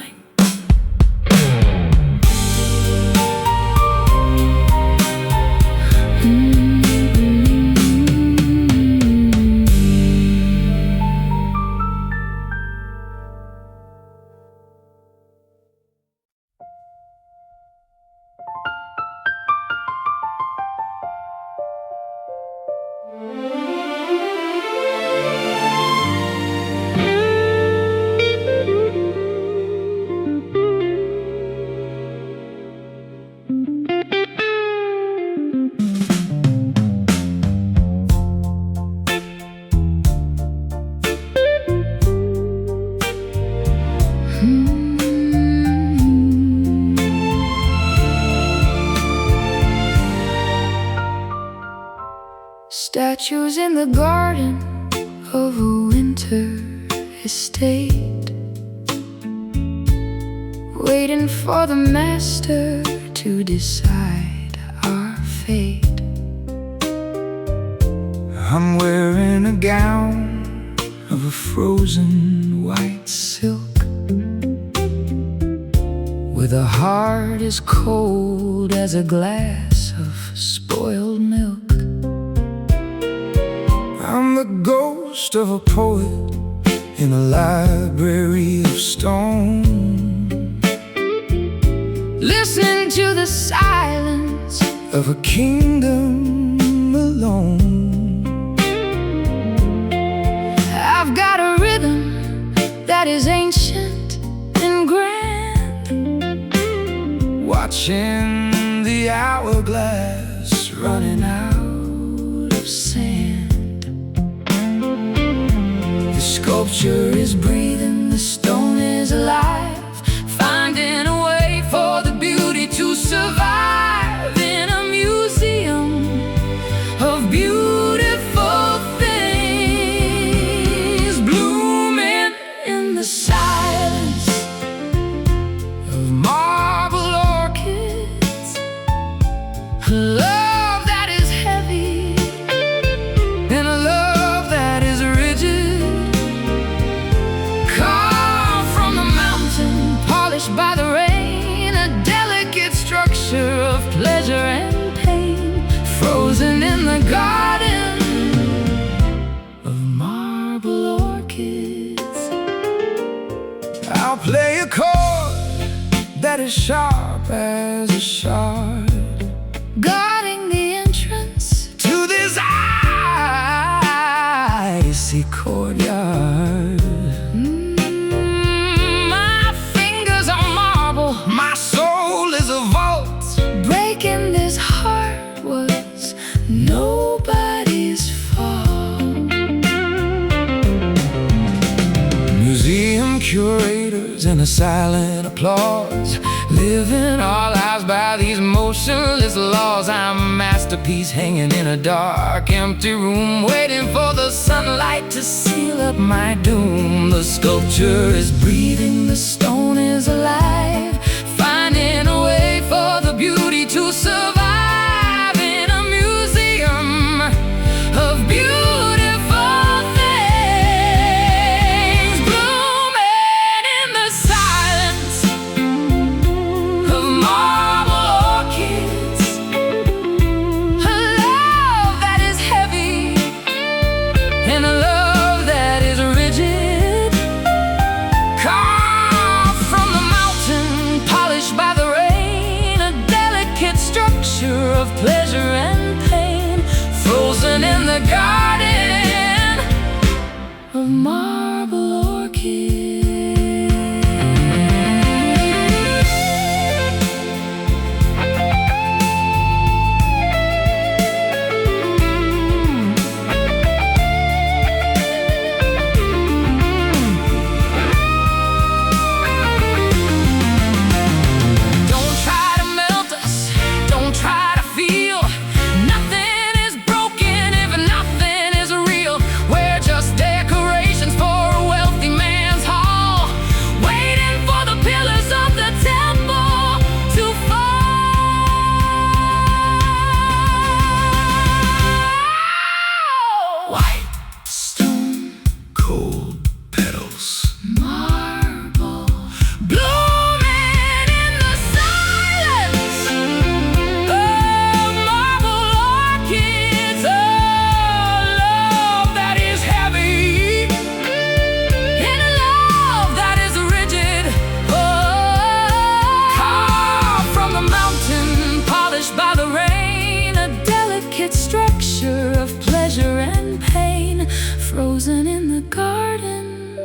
statues in the garden of a winter estate, waiting for the master to decide our fate. I'm wearing a gown of a frozen white silk, with a heart as cold as a glass of spoiled milk. I'm the ghost of a poet in a library of stone, listening to the silence of a kingdom alone. I've got a rhythm that is ancient and grand, watching the hourglass running out of sand. The sculpture is breathing, the stone is alive, finding a way for the beauty to survive in a museum of beautiful things, blooming in the silence of marble orchids. A love that is heavy and a love that is rigid, carved from the mountain, polished by the rain, a delicate structure of pleasure and pain, frozen in the garden of marble orchids. I'll play a chord that is sharp as a shard, guarding the entrance to this icy courtyard. My fingers are marble, My soul is a vault, breaking this heart was nobody's fault. museum curators and a silent applause, living our lives by these motionless laws. I'm a masterpiece hanging in a dark, empty room, waiting for the sunlight to seal up my doom. The sculpture is breathing, the stone is alive, finding a way for the beauty to survive in a museum of beautiful things, blooming in the silence of marble orchids. A love that is heavy and a love that is rigid, carved from the mountain, polished by the rain, a delicate structure of pleasure and pain, frozen in the garden of marble orchids. Don't try to melt us, don't try to feel. Nothing is broken if nothing is real. We're just decorations for a wealthy man's hall, waiting for the pillars of the temple to fall. White stone, cold petals, marble, blooming in the silence of marble orchids. A love that is heavy and a love that is rigid, carved from the mountain, polished by the rain, a delicate structure of pleasure and pain, frozen in the garden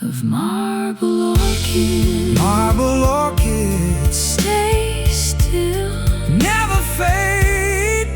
of marble orchids. Marble orchids stay still, never fade.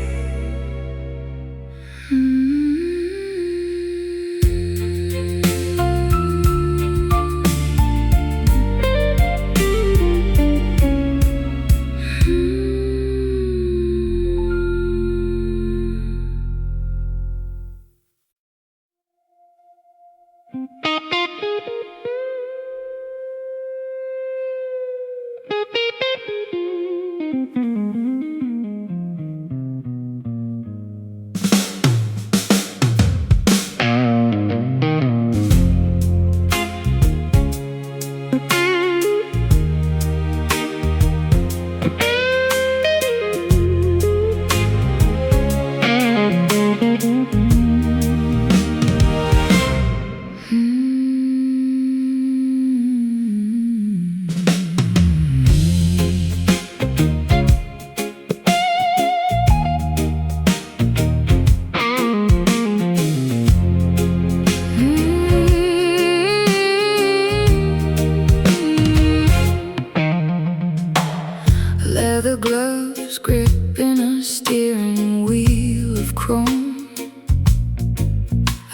Leather gloves gripping a steering wheel of chrome.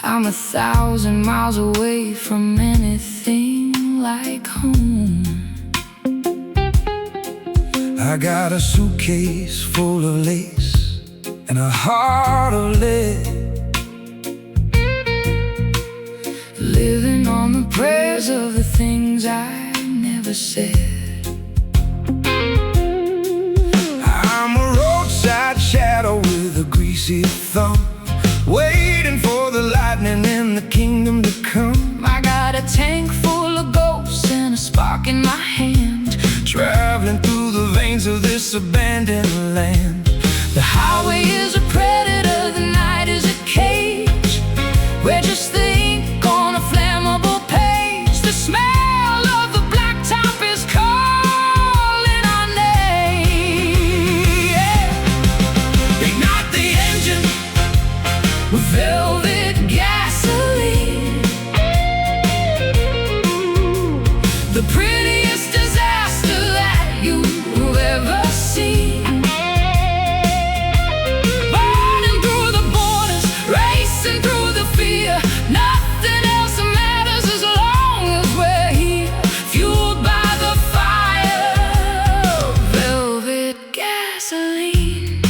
I'm 1,000 miles away from anything like home. I got a suitcase full of lace and a heart of lead, living on the prayers of the things I never said. I'm a roadside shadow with a greasy thumb, waiting for the lightning in the kingdom to come. I got a tank full of ghosts and a spark in my hand, traveling through the veins of this abandoned land. The highway is a predator, the night is a cage. We're just the ink on a flammable page. The smell of the blacktop is calling our name. Yeah. Ignite the engine With velvet gasoline, the prettiest disaster that you've ever seen. Burning through the borders, racing through the fear. Nothing else matters as long as we're here, fueled by the fire. Velvet gasoline.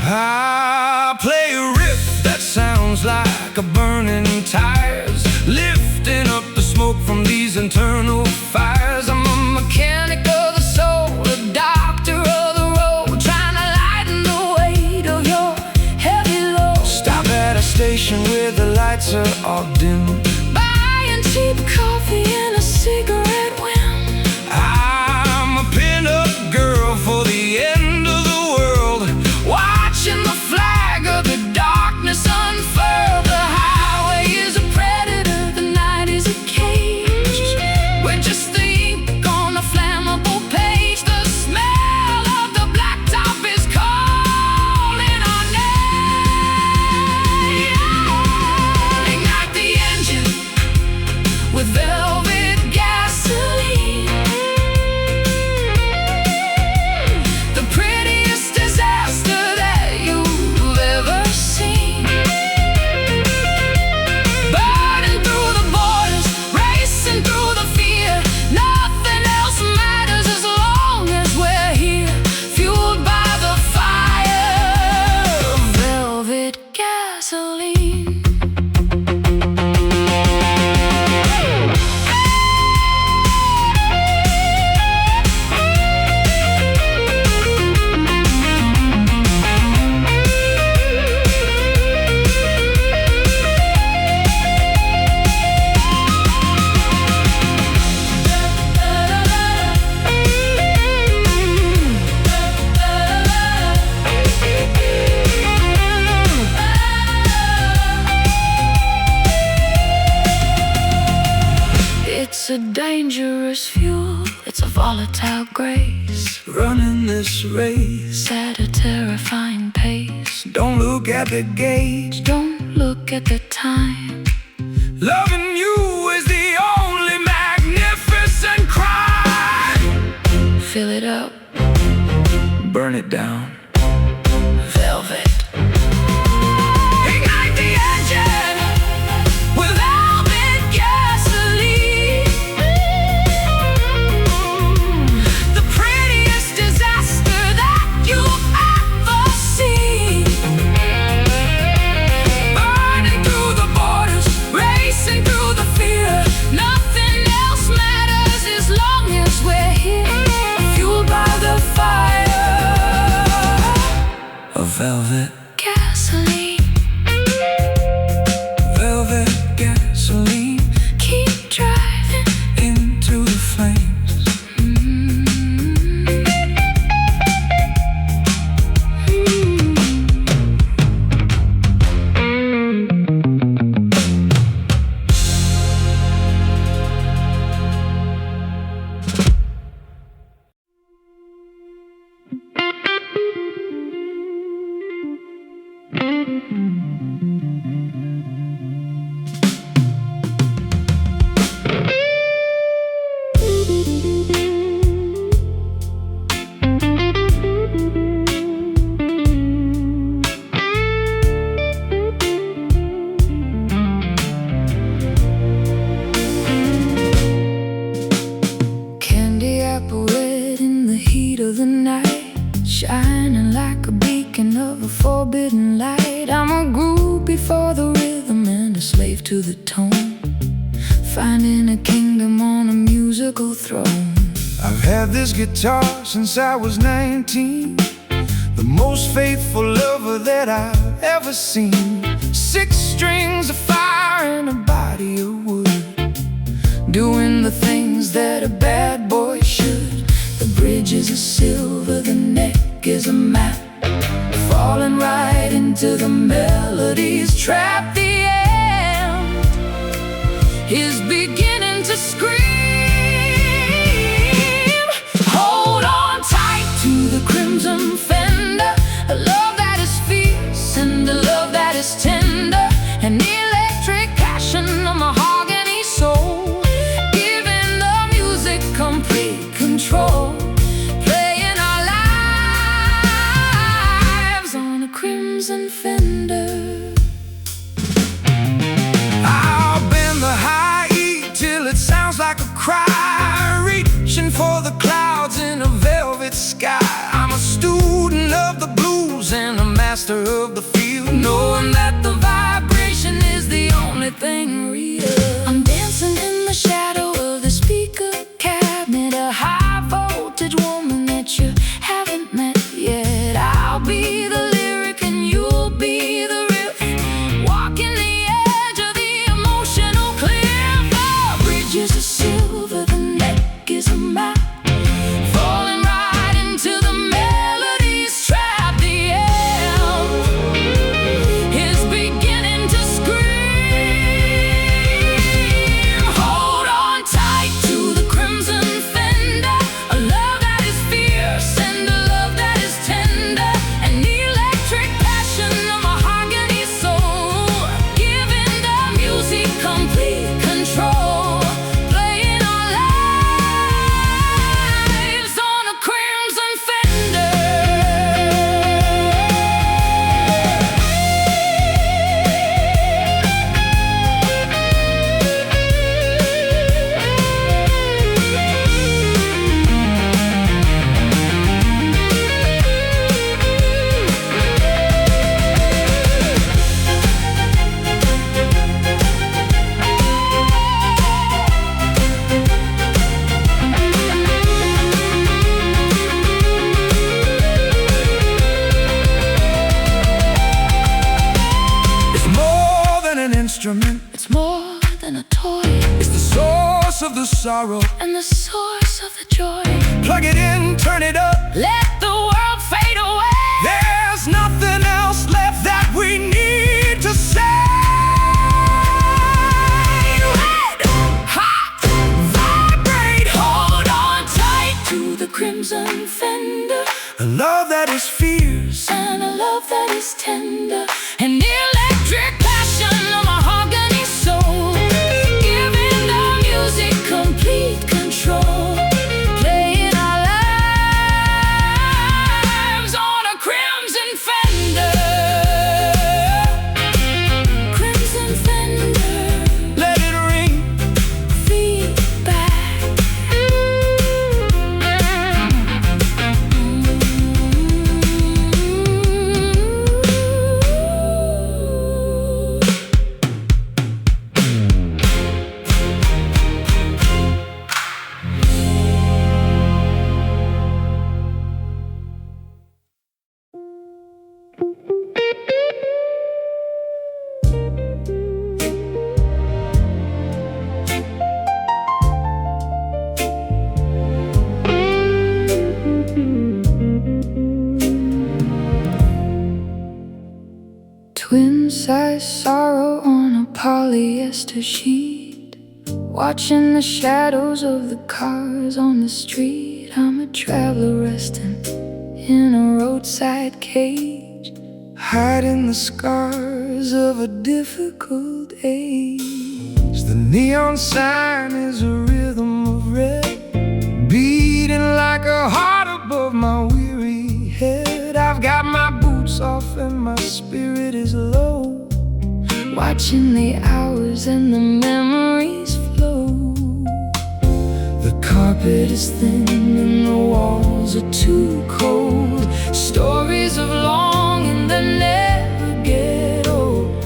I play a riff that sounds like a burning tires, lifting up the smoke from these internal fires. I'm a Mechanic of the soul, a doctor of the road, trying to lighten the weight of your heavy load. stop at a station where the lights are all dim. Buying cheap coffee and a cigarette when I'm a pin-up girl for the end of the world, watching the flag of the darkness unfurl. The highway is a predator, the night is a cage. We're just the ink on a flammable page. The smell of the blacktop is calling our name. Ignite the engine with velvet gasoline. The prettiest disaster that you've ever seen. Burning through the borders, racing through the fear. Nothing else matters as long as we're here, fueled by the fire of velvet gasoline. It's a dangerous fuel, it's a volatile grace, running this race. at a terrifying pace. Don't look at the gauge, Don't look at the time. loving you is the only magnificent crime. Fill it up, Burn it down. velvet. Ignite the engine with velvet gasoline. The prettiest disaster that you've ever seen. Burning through the borders, racing for the rhythm and a slave to the tone, finding a kingdom on a musical throne. I've had this guitar since I was 19, the most faithful lover that I've ever seen. 6 strings of fire and a body of wood, doing the things that a bad boy should. The bridge is a silver, the neck is a map, falling right into the melody's trap. The end is beginning to scream. Hold on tight to the crimson fender, a love that is fierce and a love that is tender, an electric passion, a mahogany soul, giving the music complete control, playing our lives on a crimson fender. I'll bend the high E till it sounds like a cry, reaching for the clouds in a velvet sky. I'm a student of the blues and a master of the field, knowing that the vibration is the only thing real. I'm dancing in the shadow of the speaker cabinet, a high voltage woman that you haven't met yet. I'll be the lyric and you'll be the riff, walking the edge of the emotional cliff. The bridge is a silver, the neck is a map, falling right into the melody's trap. The end is beginning to scream. Hold on tight to the crimson fender, a love that is fierce and a love that is tender, an electric passion, a mahogany soul, giving the music complete control, playing our lives on a crimson fender. It's more than an instrument, It's more than a toy, it's the source of the sorrow. and the source of the joy. Plug it in, turn it up, Let the world fade away. there's nothing else left that we need to say. Red hot, vibrate, hold on tight to the crimson fender, A love that is fierce, and a love that is tender, an electric passion, a mahogany soul, giving the music complete control, playing our lives on a crimson fender. Crimson fender, let it ring. feedback. Twin-size sorrow on a polyester sheet, watching the shadows of the cars on the street. I'm a traveler resting in a roadside cage, hiding the scars of a difficult age. The neon sign is a rhythm of red, beating like a heart above my weary head. I've got my boots off and my spirit is low, watching the hours and the memories flow. The carpet is thin and the walls are too cold, stories of longing that never get old.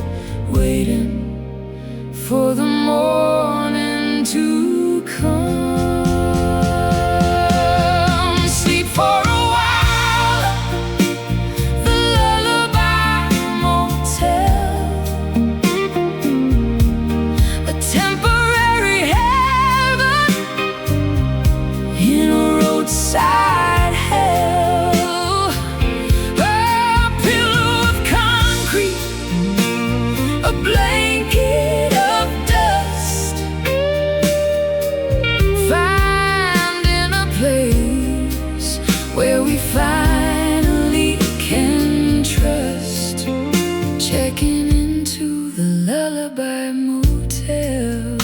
lullaby motel.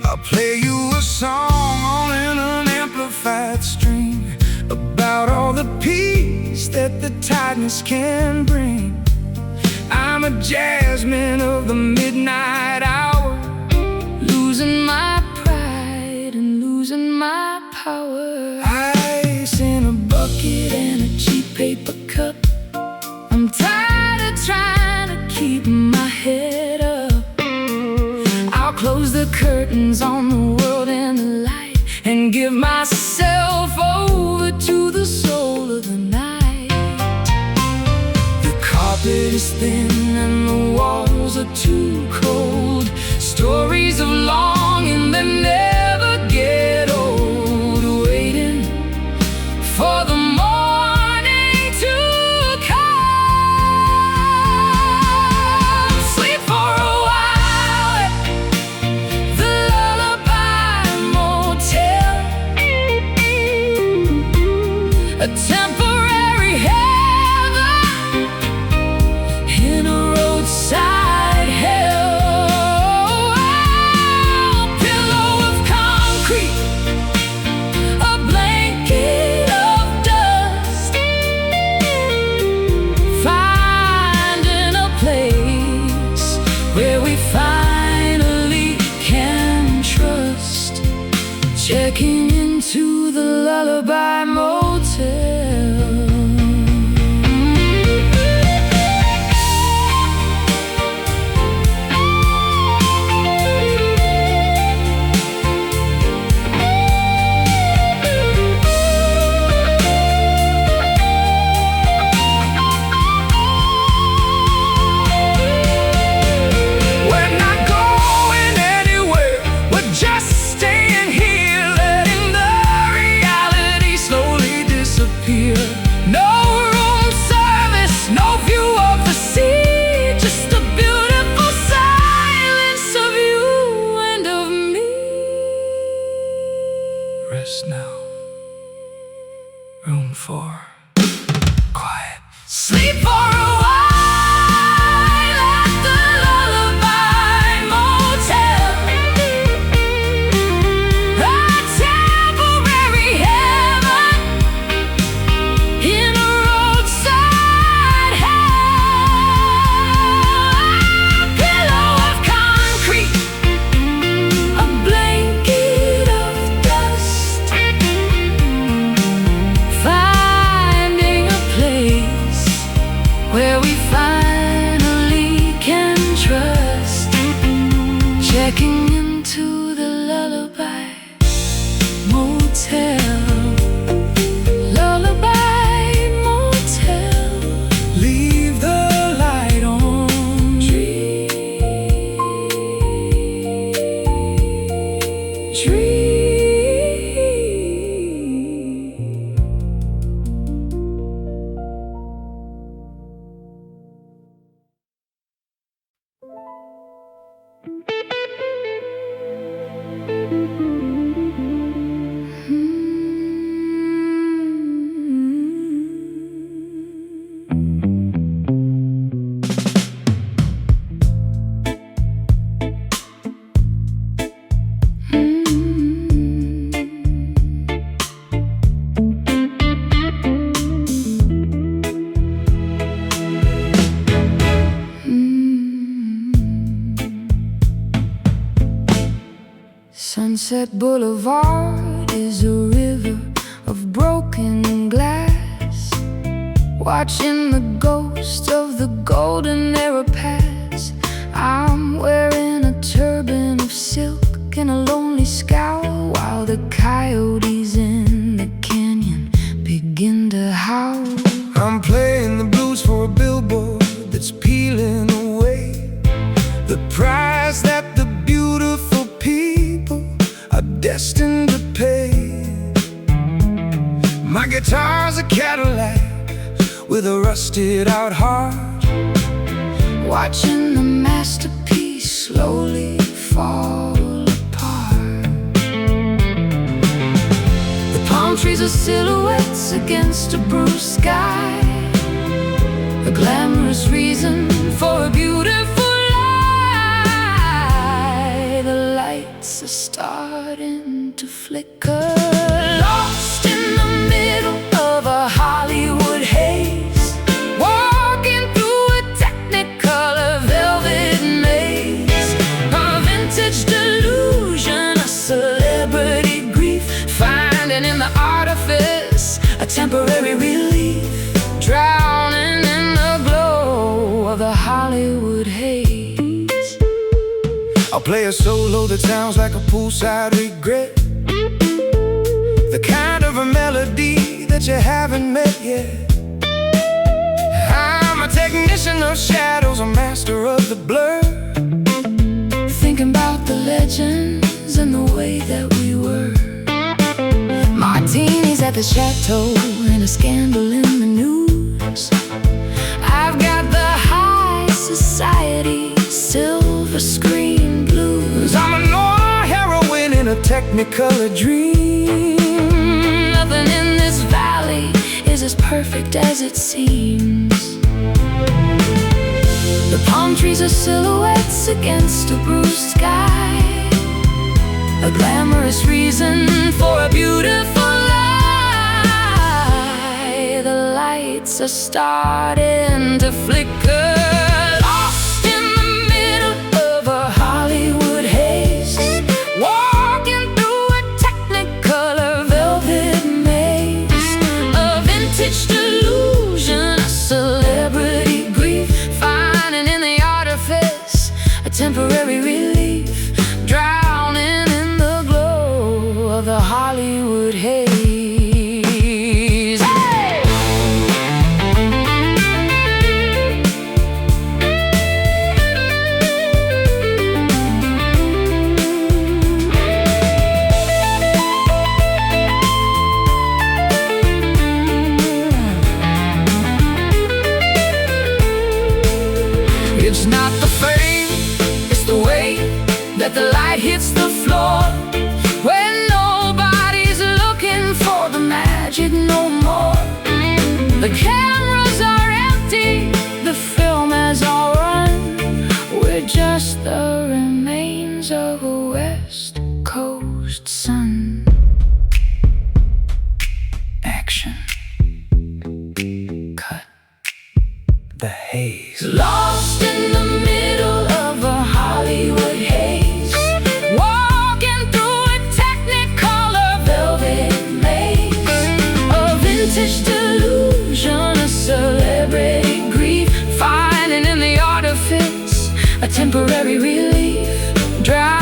I'll play you a song all in an amplified string about all the peace that the tiredness can bring. I'm a jazzman of the midnight hour, losing my pride and losing my power. Ice in a bucket And a cheap paper cup. I'm tired of trying to keep my head up. I'll close the curtains on the world and the light, and give myself over to the soul of the night. The carpet is thin and the walls are too cold. Stories of longing that never get old, waiting for the morning to come. Sleep for a while at the Lullaby Motel, a temporary heaven in a roadside hell. A pillow of concrete, a blanket of dust, finding a place where we finally can trust. Checking into the Lullaby Motel. We're not going anywhere, we're just staying here, letting the reality slowly disappear. No room service, no view of the sea, just a beautiful silence of you and of me. Rest now. Room for quiet. Sleep for a while at the Lullaby Motel, a temporary heaven in a roadside hell. A pillow of concrete, a blanket of dust, finding a place where we finally can trust. Checking into the Lullaby Motel. Lullaby Motel. Leave the light on. Dream. Sunset Boulevard is a river of broken glass, watching the ghost of the golden era pass. I'm wearing a turban of silk and a lonely scowl, while the coyotes in the canyon begin to howl. I'm playing the blues for a billboard that's peeling away, the price that the beautiful people are destined to pay. My guitar's a Cadillac with a rusted out heart, watching the masterpiece slowly fall apart. The palm trees are silhouettes against a bruised sky, a glamorous reason for a beautiful haze. I'll play a solo that sounds like a poolside regret, the kind of a melody that you haven't met yet. I'm a technician of shadows, a master of the blur, Thinking about the legends and the way that we were. Martinis at the chateau and a scandal in the news. I've got the high society silver screen blues. I'm a Noir heroine in a technicolor dream. Nothing in this valley is as perfect as it seems. The palm trees are silhouettes against a bruised sky, a glamorous reason for a beautiful lie. The lights are starting to flicker, lost in the middle of a Hollywood haze, walking through a technicolor velvet maze, a vintage delusion, a celebrity grief, finding in the artifice a temporary relief, drowning in the glow of the Hollywood haze. Hey! It's not the fame, it's the way that the light hits the floor, when nobody's looking for the magic no more. The cameras are empty, the film has all run. We're just the remains of a West Coast sun. Action. Cut. The haze. Lost in the middle of a Hollywood haze, walking through a technicolor velvet maze, a vintage delusion, a celebrity grief, finding in the artifice a temporary relief, dry